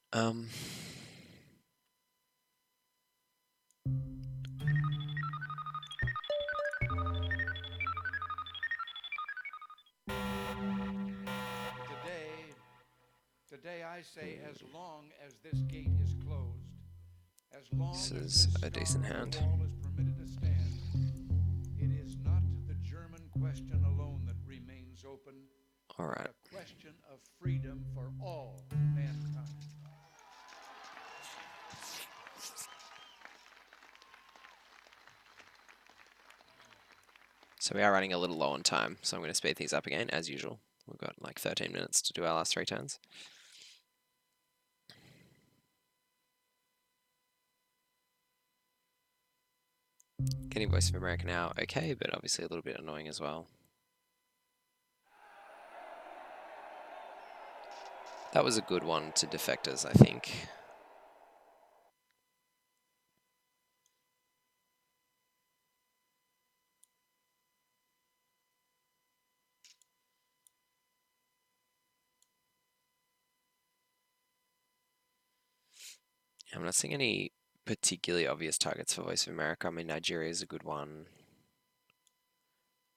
[SPEAKER 6] Today I say, as long as this gate is closed,
[SPEAKER 1] This is a decent hand.
[SPEAKER 6] It is not the German question alone that remains open,
[SPEAKER 1] All right.
[SPEAKER 6] but a question of freedom for all mankind.
[SPEAKER 1] So we are running a little low on time, so I'm going to speed things up again, as usual. We've got like 13 minutes to do our last 3 turns. Getting Voice of America now, okay, but obviously a little bit annoying as well. That was a good one to defectors, I think. I'm not seeing any particularly obvious targets for Voice of America. I mean, Nigeria is a good one.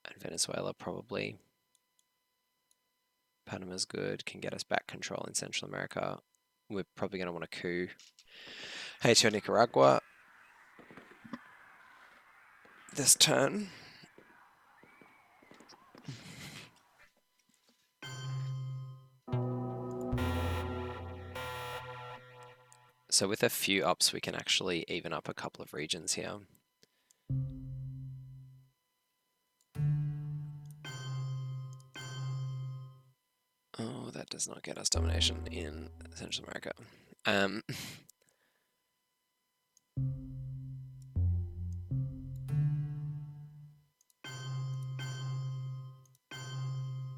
[SPEAKER 1] And Venezuela probably. Panama's good, can get us back control in Central America. We're probably going to want a coup. Haiti or Nicaragua this turn. So with a few ups, we can actually even up a couple of regions here. Oh, that does not get us domination in Central America.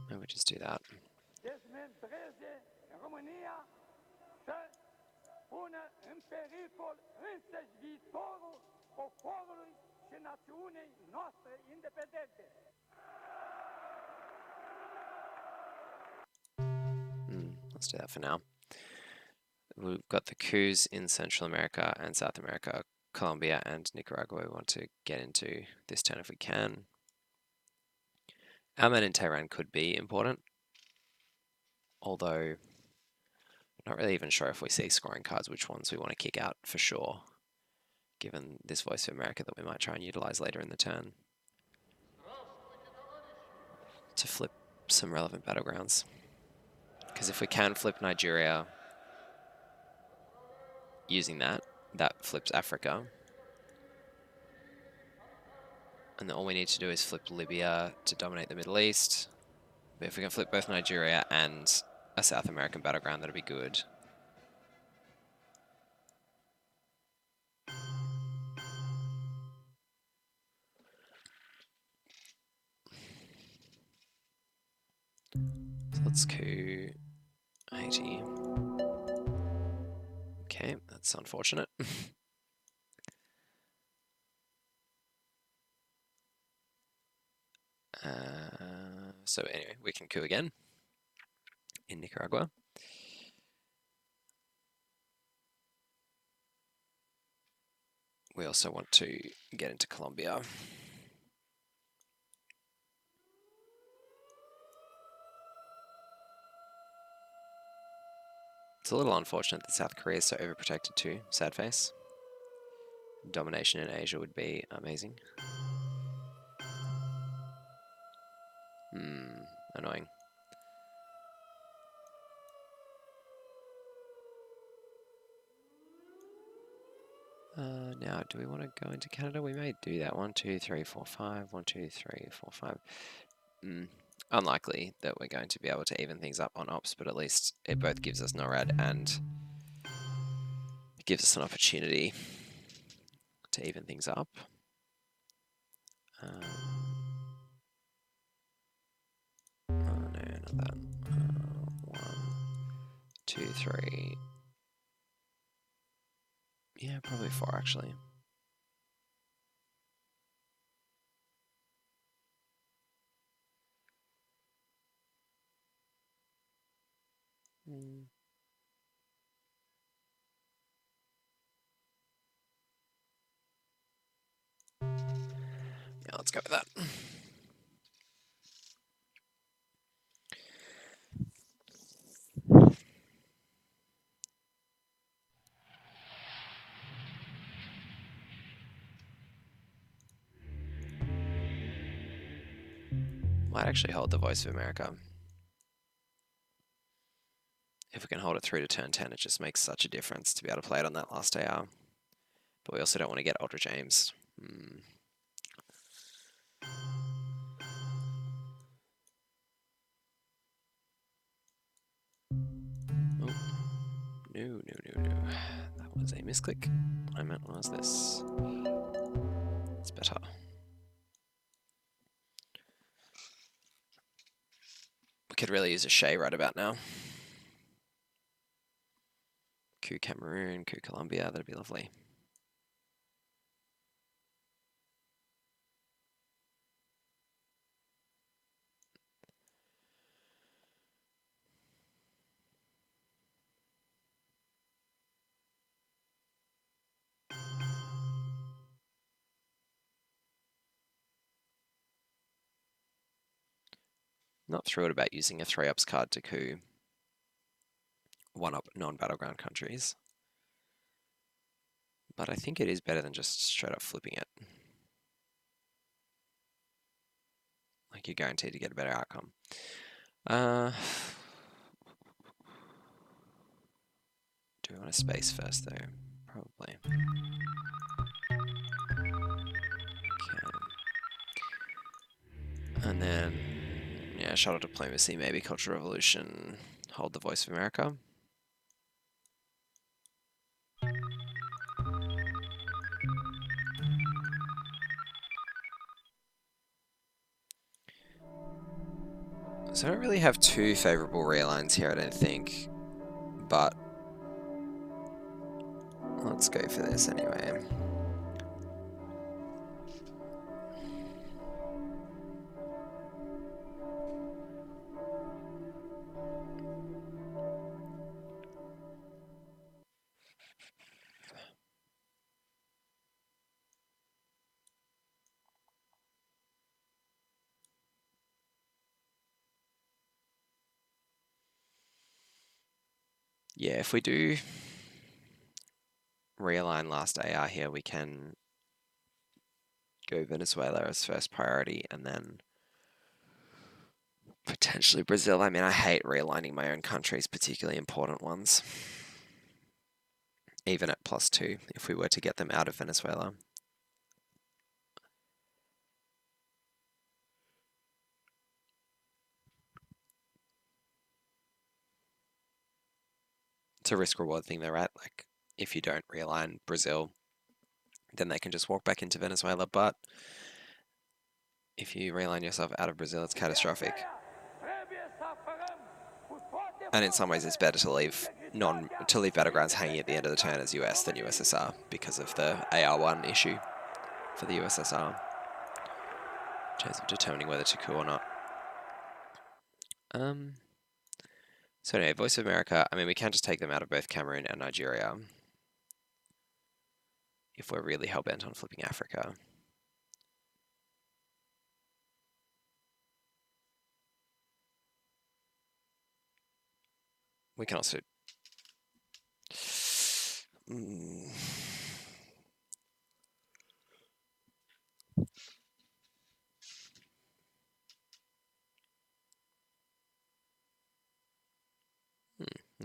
[SPEAKER 1] Maybe we just do that. Let's do that for now. We've got the coups in Central America and South America, Colombia and Nicaragua we want to get into this turn if we can. Our man in Tehran could be important, although I'm not really even sure if we see scoring cards which ones we want to kick out for sure, given this Voice of America that we might try and utilize later in the turn to flip some relevant battlegrounds. Because if we can flip Nigeria using that, that flips Africa. And then all we need to do is flip Libya to dominate the Middle East. But if we can flip both Nigeria and a South American battleground, that'd be good. So let's coup Haiti. Okay, that's unfortunate. So anyway, we can coup again in Nicaragua. We also want to get into Colombia. It's a little unfortunate that South Korea is so overprotected too. Sad face. Domination in Asia would be amazing. Annoying. Now, do we want to go into Canada? We may do that. 1, 2, 3, 4, 5. 1, 2, 3, 4, 5. Unlikely that we're going to be able to even things up on ops, but at least it both gives us NORAD and it gives us an opportunity to even things up. Oh no, not that. 1, 2, 3. Yeah, probably 4 actually. Yeah, let's go with that. Might actually hold the Voice of America. If we can hold it through to turn 10, it just makes such a difference to be able to play it on that last AR. But we also don't want to get Ultra James. Oh. No. That was a misclick. What I meant was this. It's better. We could really use a Shay right about now. Coup Cameroon, coup Colombia, that'd be lovely. Not thrilled about using a 3-ups card to coup 1-up non-battleground countries. But I think it is better than just straight up flipping it. Like, you're guaranteed to get a better outcome. Do we want a space first, though? Probably. Okay. And then, yeah, shuttle diplomacy, maybe cultural revolution, hold the Voice of America. So I don't really have two favourable realigns here, I don't think. But let's go for this anyway. Yeah, if we do realign last AR here, we can go Venezuela as first priority and then potentially Brazil. I mean, I hate realigning my own countries, particularly important ones. Even at +2, if we were to get them out of Venezuela. It's a risk-reward thing though, right? Like, if you don't realign Brazil, then they can just walk back into Venezuela, but if you realign yourself out of Brazil, it's catastrophic. And in some ways, it's better to leave battlegrounds hanging at the end of the turn as US than USSR because of the AR1 issue for the USSR in terms of determining whether to coup or not. So anyway, Voice of America, I mean, we can just take them out of both Cameroon and Nigeria if we're really hell-bent on flipping Africa. We can also...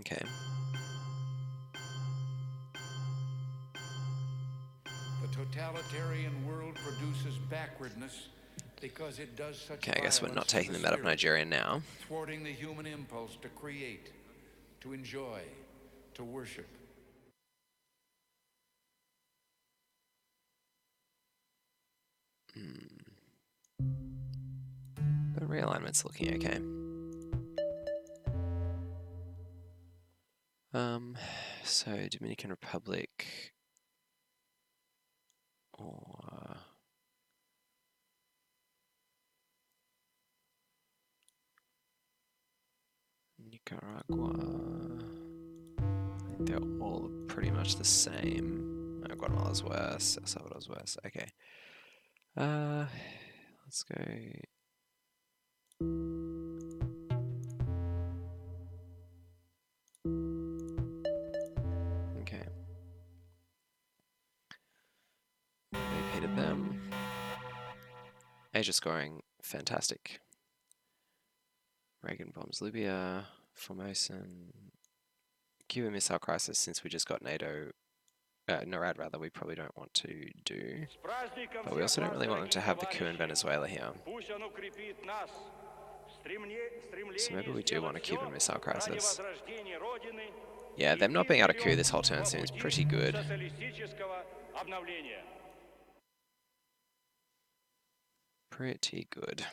[SPEAKER 1] Okay.
[SPEAKER 6] The totalitarian world produces backwardness because it does such
[SPEAKER 1] Okay, I guess we're not
[SPEAKER 6] violence to
[SPEAKER 1] taking
[SPEAKER 6] the
[SPEAKER 1] them out of
[SPEAKER 6] spirit,
[SPEAKER 1] Nigeria now.
[SPEAKER 6] thwarting the human impulse to create, to enjoy, to worship.
[SPEAKER 1] The realignment's looking okay. So Dominican Republic or Nicaragua. I think they're all pretty much the same. Oh, Guatemala's worse. El Salvador's worse. Okay. Let's go. Okay. Repeated them. Asia scoring, fantastic. Reagan bombs Libya, Formosan, Cuban Missile Crisis. Since we just got NATO, NORAD rather, we probably don't want to do. But we also don't really want them to have the coup in Venezuela here. So maybe we do want a Cuban Missile Crisis. Yeah, them not being able to coup this whole turn seems pretty good. Pretty good.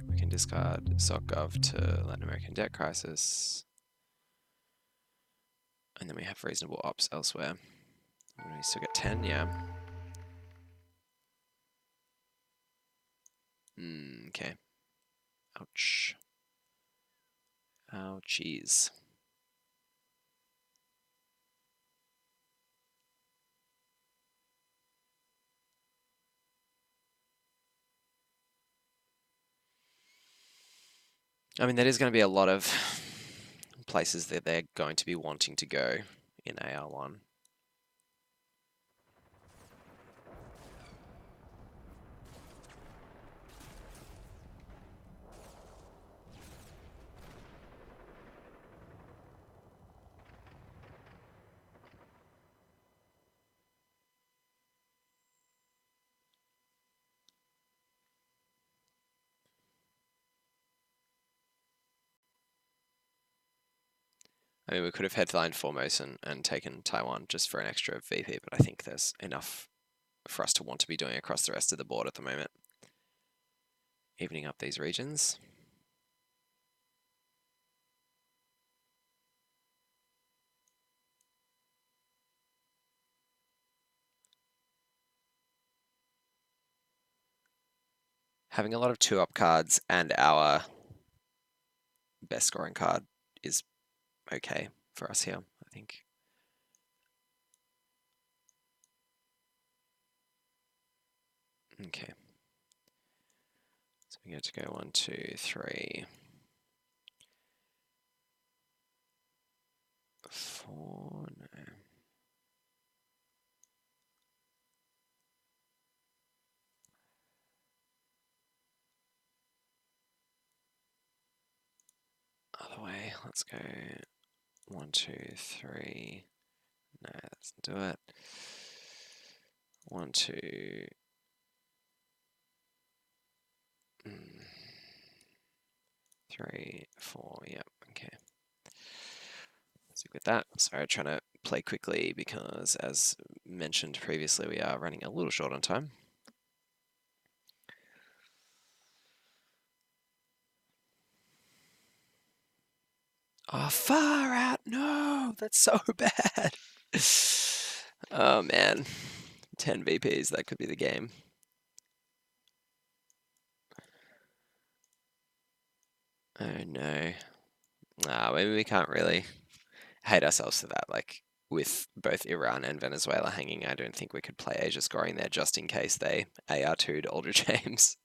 [SPEAKER 1] We can discard SOCGov to Latin American debt crisis. And then we have reasonable ops elsewhere. We still get 10, yeah. Okay. Ouch. Ouchies. I mean, that is going to be a lot of places that they're going to be wanting to go in AR1. I mean, we could have headlined Formosan and taken Taiwan just for an extra VP, but I think there's enough for us to want to be doing across the rest of the board at the moment. Evening up these regions. Having a lot of 2-up cards and our best scoring card is okay for us here, I think. Okay. So we get to go 1, 2, 3, 4. No. Other way. Let's go 1, 2, 3. No, that doesn't do it. 1, 2. 3, 4. Yep. Okay. Stick with that. Sorry, trying to play quickly because, as mentioned previously, we are running a little short on time. Oh, far out! No, that's so bad. Oh man, 10 VPs. That could be the game. Oh no. Maybe we can't really hate ourselves for that. Like, with both Iran and Venezuela hanging, I don't think we could play Asia scoring there just in case they AR2'd Aldrich James.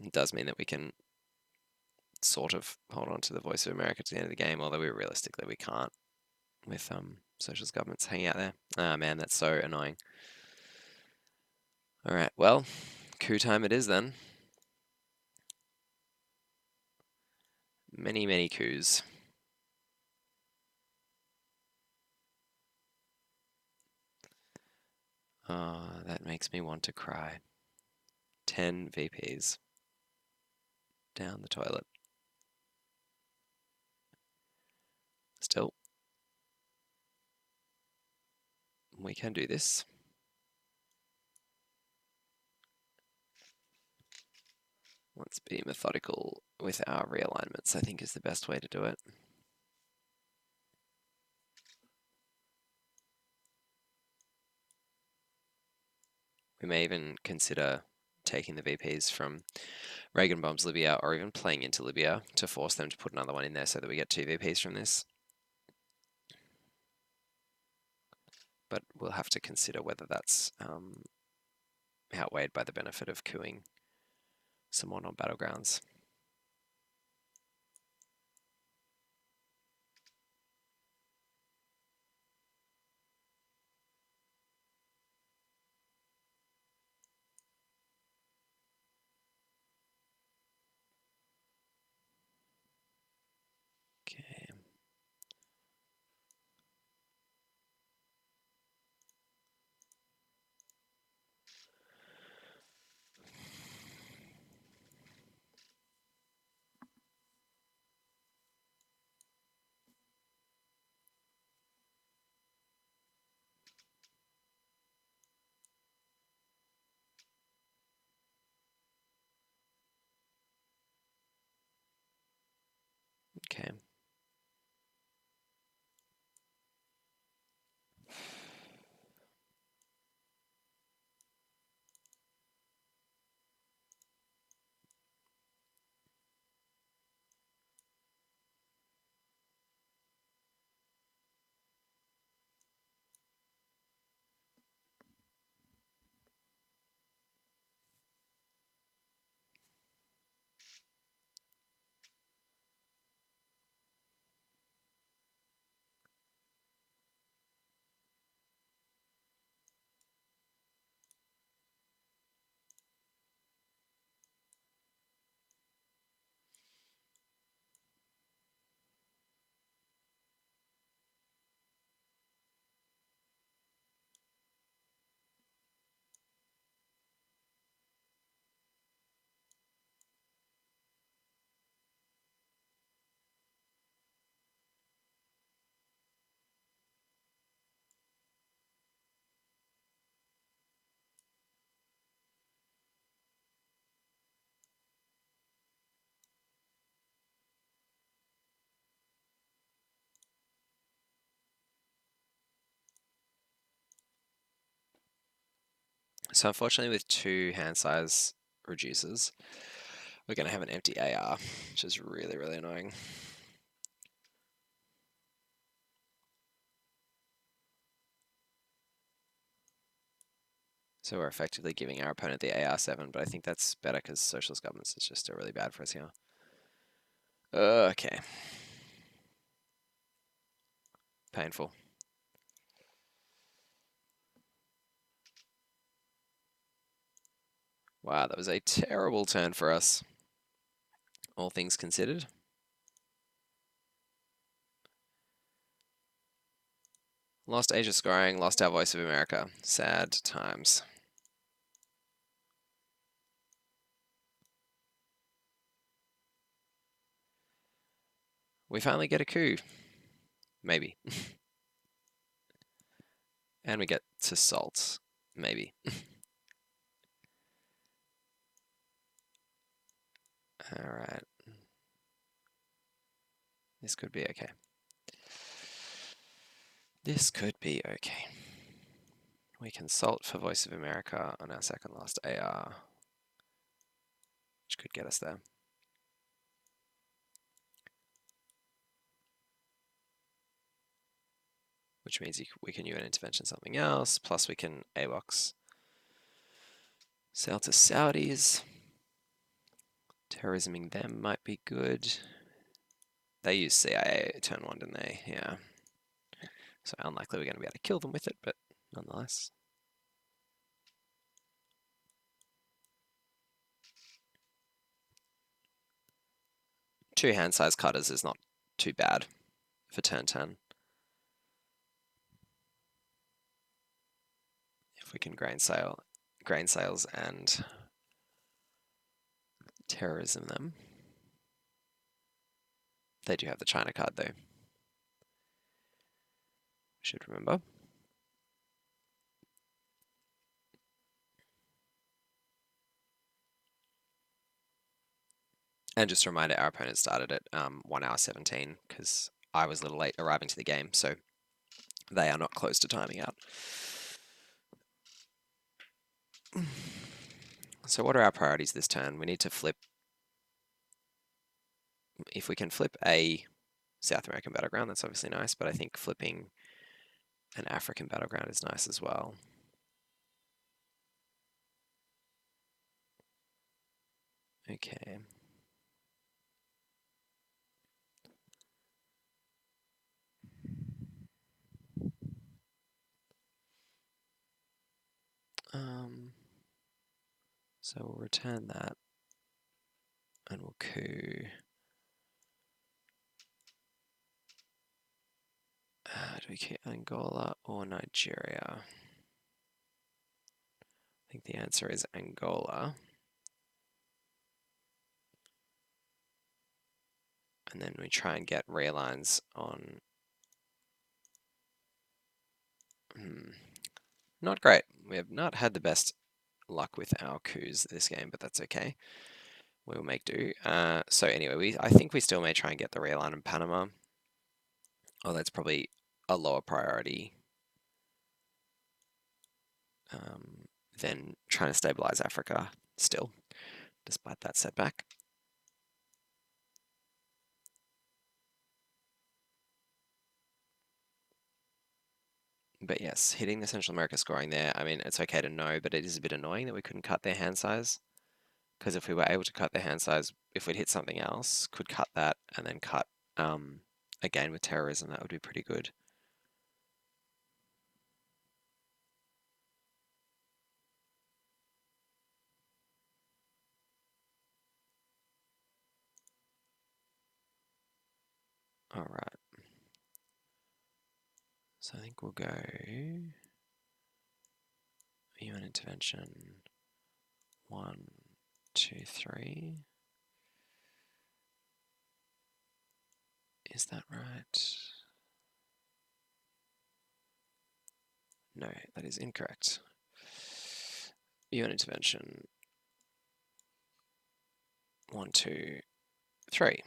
[SPEAKER 1] It does mean that we can sort of hold on to the Voice of America to the end of the game, although realistically we can't with socialist governments hanging out there. Ah man, that's so annoying. Alright, well, coup time it is then. Many, many coups. Oh, that makes me want to cry. 10 VPs. Down the toilet. Still. We can do this. Let's be methodical with our realignments, I think is the best way to do it. We may even consider taking the VPs from Reagan bombs Libya or even playing into Libya to force them to put another one in there so that we get 2 VPs from this. But we'll have to consider whether that's outweighed by the benefit of cooing some more non-battlegrounds. Okay. So unfortunately with 2 hand size reducers, we're going to have an empty AR, which is really, really annoying. So we're effectively giving our opponent the AR7, but I think that's better because socialist governments is just still really bad for us here. Okay. Painful. Wow, that was a terrible turn for us, all things considered. Lost Asia scoring, lost our Voice of America. Sad times. We finally get a coup. Maybe. And we get to salt. Maybe. Alright. This could be okay. This could be okay. We can salt for Voice of America on our second last AR, which could get us there. Which means we can UN intervention something else, plus we can AWOX sell to Saudis. Terrorisming them might be good. They used CIA turn 1, didn't they? Yeah. So unlikely we're going to be able to kill them with it, but nonetheless. Two hand size cutters is not too bad for turn 10. If we can grain sales and terrorism them. They do have the China card though. Should remember. And just a reminder, our opponent started at 1 hour 17 because I was a little late arriving to the game, so they are not close to timing out. So what are our priorities this turn? We need to flip. If we can flip a South American battleground, that's obviously nice, but I think flipping an African battleground is nice as well. Okay. So we'll return that and we'll coup. Do we keep Angola or Nigeria? I think the answer is Angola. And then we try and get realigns on... Not great. We have not had the best luck with our coups this game, but that's okay. we'll make do. So anyway, I think we still may try and get the realign in Panama. Oh, that's probably a lower priority than trying to stabilize Africa still, despite that setback. But yes, hitting the Central America scoring there, I mean, it's okay to know, but it is a bit annoying that we couldn't cut their hand size. Because if we were able to cut their hand size, if we'd hit something else, could cut that and then cut again with terrorism, that would be pretty good. All right. So I think we'll go UN intervention 1, 2, 3. Is that right? No, that is incorrect. UN intervention 1, 2, 3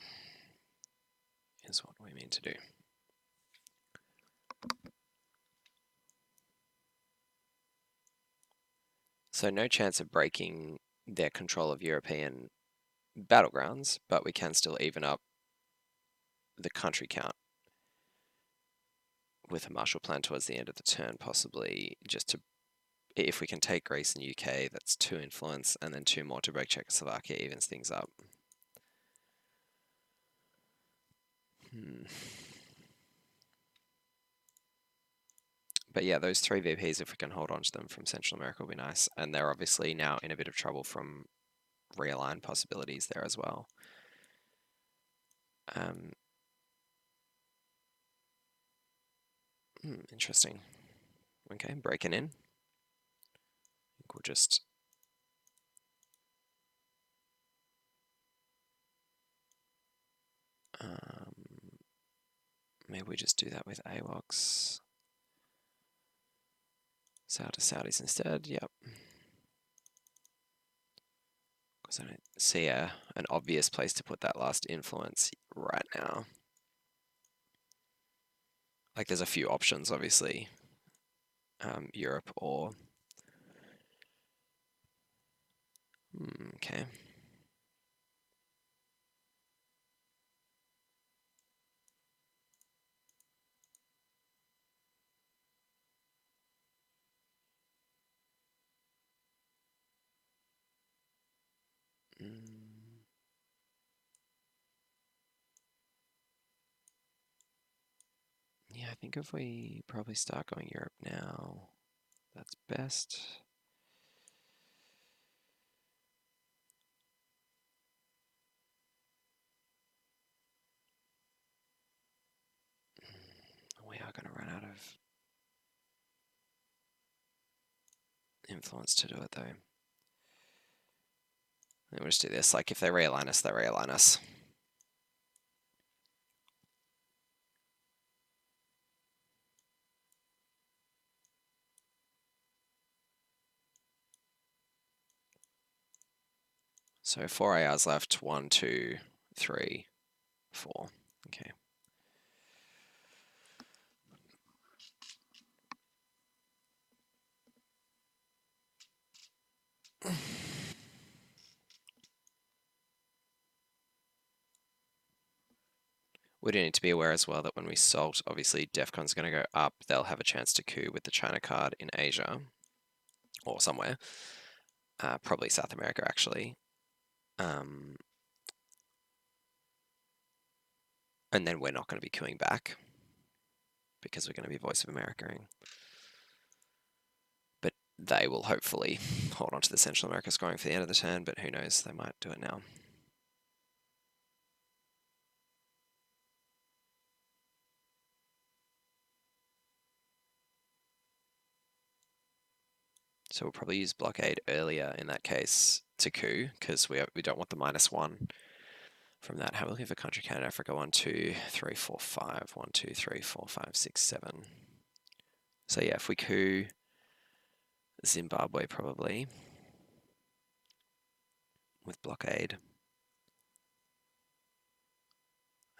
[SPEAKER 1] is what we mean to do. So no chance of breaking their control of European battlegrounds, but we can still even up the country count with a Marshall Plan towards the end of the turn, possibly just to, if we can take Greece and UK, that's 2 influence, and then 2 more to break Czechoslovakia, evens things up. But yeah, those 3 VPs, if we can hold on to them from Central America, will be nice. And they're obviously now in a bit of trouble from realign possibilities there as well. Interesting. Okay, breaking in. I think we'll just maybe we just do that with AWOCs. Saudis instead, yep. Because I don't see an obvious place to put that last influence right now. Like there's a few options, obviously. Europe or... okay. Yeah, I think if we probably start going Europe now, that's best. We are going to run out of influence to do it though. We'll just do this, like if they realign us, they realign us. So 4 ARs left, 1, 2, 3, 4. Okay. We do need to be aware as well that when we salt, obviously DEFCON's going to go up. They'll have a chance to coup with the China card in Asia or somewhere. Probably South America, actually. And then we're not going to be queuing back because we're going to be Voice of America-ing. But they will hopefully hold on to the Central America scoring for the end of the turn, but who knows, they might do it now. So we'll probably use blockade earlier in that case to coup, because we don't want the -1 from that. How are we looking for country count in Africa? 1, 2, 3, 4, 5. 1, 2, 3, 4, 5, 6, 7. So yeah, if we coup Zimbabwe probably with blockade.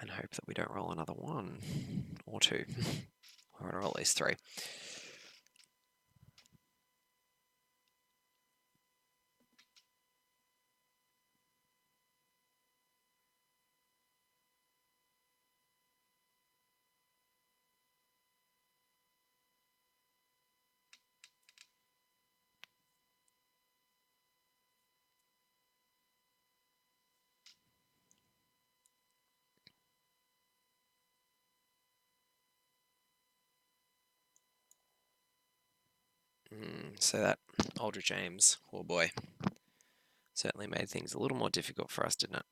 [SPEAKER 1] and hope that we don't roll another 1 or 2. We're going to roll at least 3. So that Aldrich James, oh boy, certainly made things a little more difficult for us, didn't it?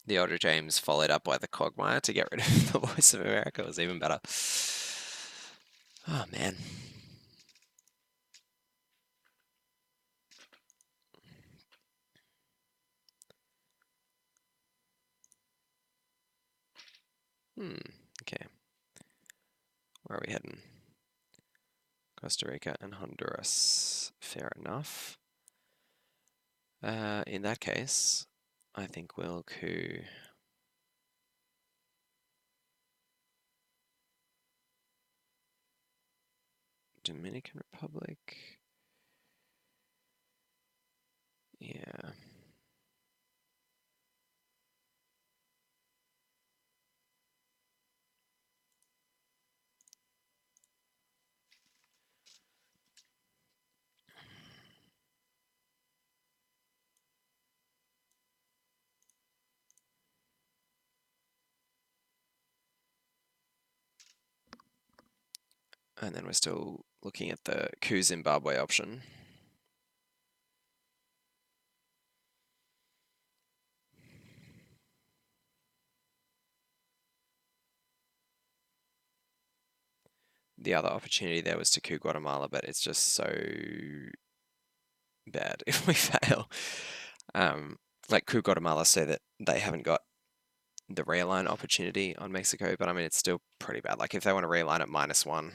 [SPEAKER 1] The Aldrich James followed up by the Quagmire to get rid of the Voice of America was even better. Oh man. Okay. Where are we heading? Costa Rica and Honduras. Fair enough. In that case, I think we'll coup Dominican Republic. Yeah. And then we're still looking at the coup Zimbabwe option. The other opportunity there was to coup Guatemala, but it's just so bad if we fail. Like coup Guatemala say that they haven't got the realign opportunity on Mexico, but I mean, it's still pretty bad. Like if they want to realign at -1,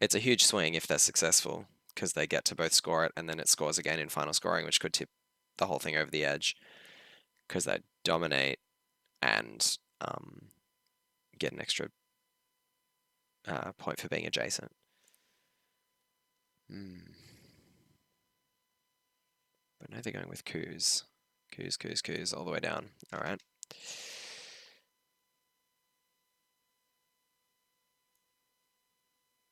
[SPEAKER 1] it's a huge swing if they're successful because they get to both score it and then it scores again in final scoring, which could tip the whole thing over the edge because they dominate and get an extra point for being adjacent. But no, they're going with coups. Coups, all the way down. All right.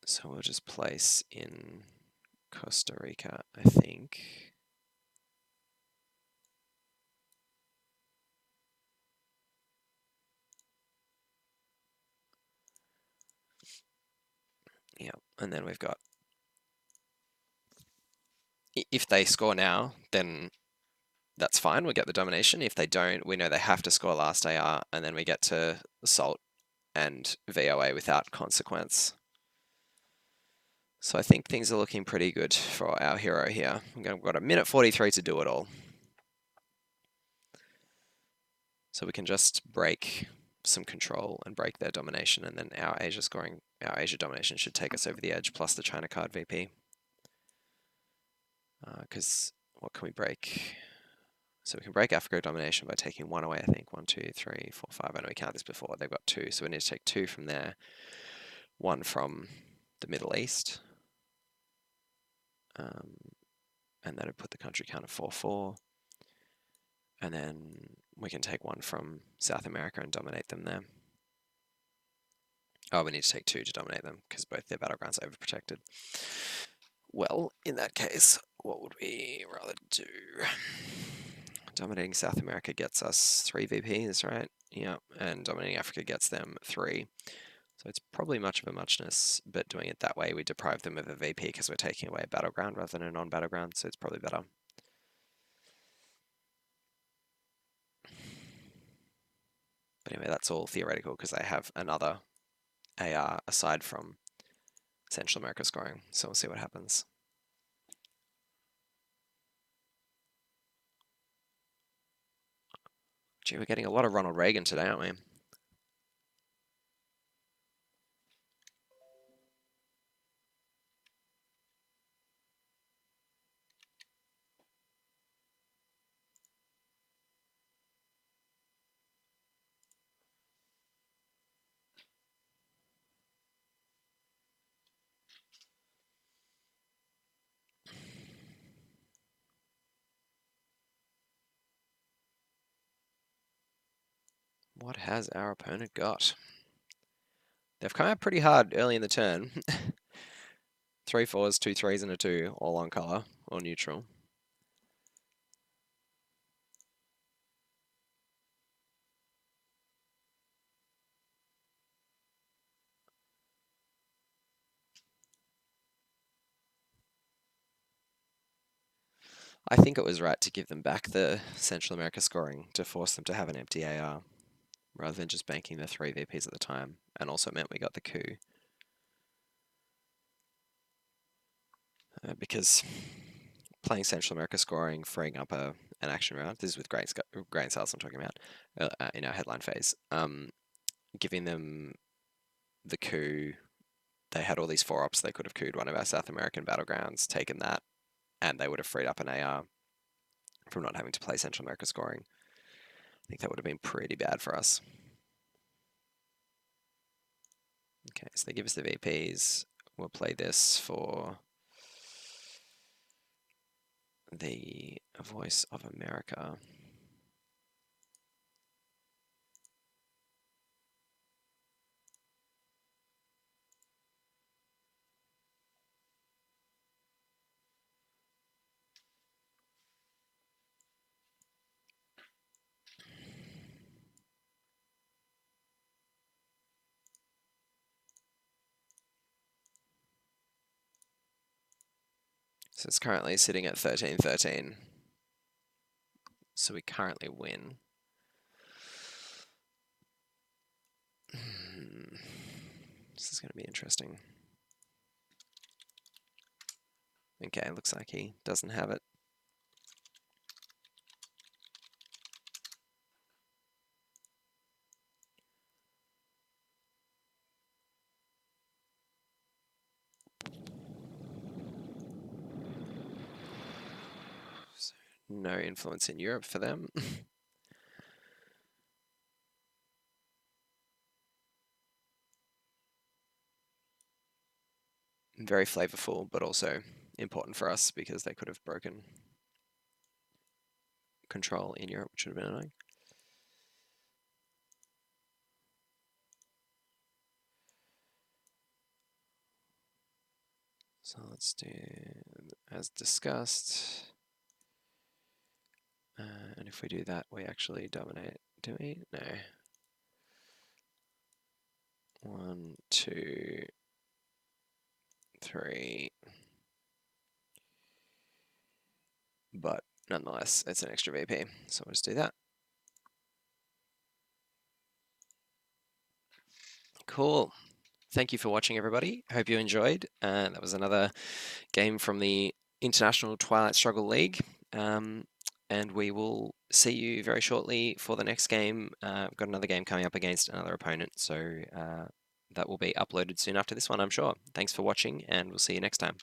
[SPEAKER 1] So we'll just place in Costa Rica, I think. Yeah, and then we've got, if they score now, then that's fine, we get the domination. If they don't, we know they have to score last AR, and then we get to assault and VOA without consequence. So I think things are looking pretty good for our hero here. We've got a minute 43 to do it all. So we can just break some control and break their domination, and then our Asia domination should take us over the edge, plus the China card VP. Because what can we break? So we can break Africa domination by taking 1 away, I think. 1, 2, 3, 4, 5. I know we counted this before. They've got 2, so we need to take 2 from there, 1 from the Middle East. And that would put the country count at 4-4. And then we can take 1 from South America and dominate them there. Oh, we need to take 2 to dominate them because both their battlegrounds are overprotected. Well, in that case, what would we rather do? Dominating South America gets us 3 VPs, right? Yeah, and dominating Africa gets them 3. So it's probably much of a muchness, but doing it that way, we deprive them of a VP because we're taking away a battleground rather than a non-battleground, so it's probably better. But anyway, that's all theoretical because I have another AR aside from Central America scoring, so we'll see what happens. Gee, we're getting a lot of Ronald Reagan today, aren't we? What has our opponent got? They've come out pretty hard early in the turn. 3 4s, 2 3s, and a 2, all on colour or neutral. I think it was right to give them back the Central America scoring to force them to have an empty AR, rather than just banking the 3 VPs at the time, and also meant we got the coup. Because playing Central America scoring, freeing up an action round, this is with grain sales I'm talking about, in our headline phase, giving them the coup, they had all these 4-ops, they could have couped one of our South American battlegrounds, taken that, and they would have freed up an AR from not having to play Central America scoring. I think that would have been pretty bad for us. Okay, so they give us the VPs. We'll play this for the Voice of America. So it's currently sitting at 13-13. So we currently win. This is going to be interesting. Okay, looks like he doesn't have it. So no influence in Europe for them. Very flavorful, but also important for us because they could have broken control in Europe, which would have been annoying. So let's do as discussed. And if we do that, we actually dominate. Do we? No. 1, 2, 3. But nonetheless, it's an extra VP. So we'll just do that. Cool. Thank you for watching, everybody. I hope you enjoyed. That was another game from the International Twilight Struggle League. And we will see you very shortly for the next game. We've got another game coming up against another opponent, so that will be uploaded soon after this one, I'm sure. Thanks for watching, and we'll see you next time.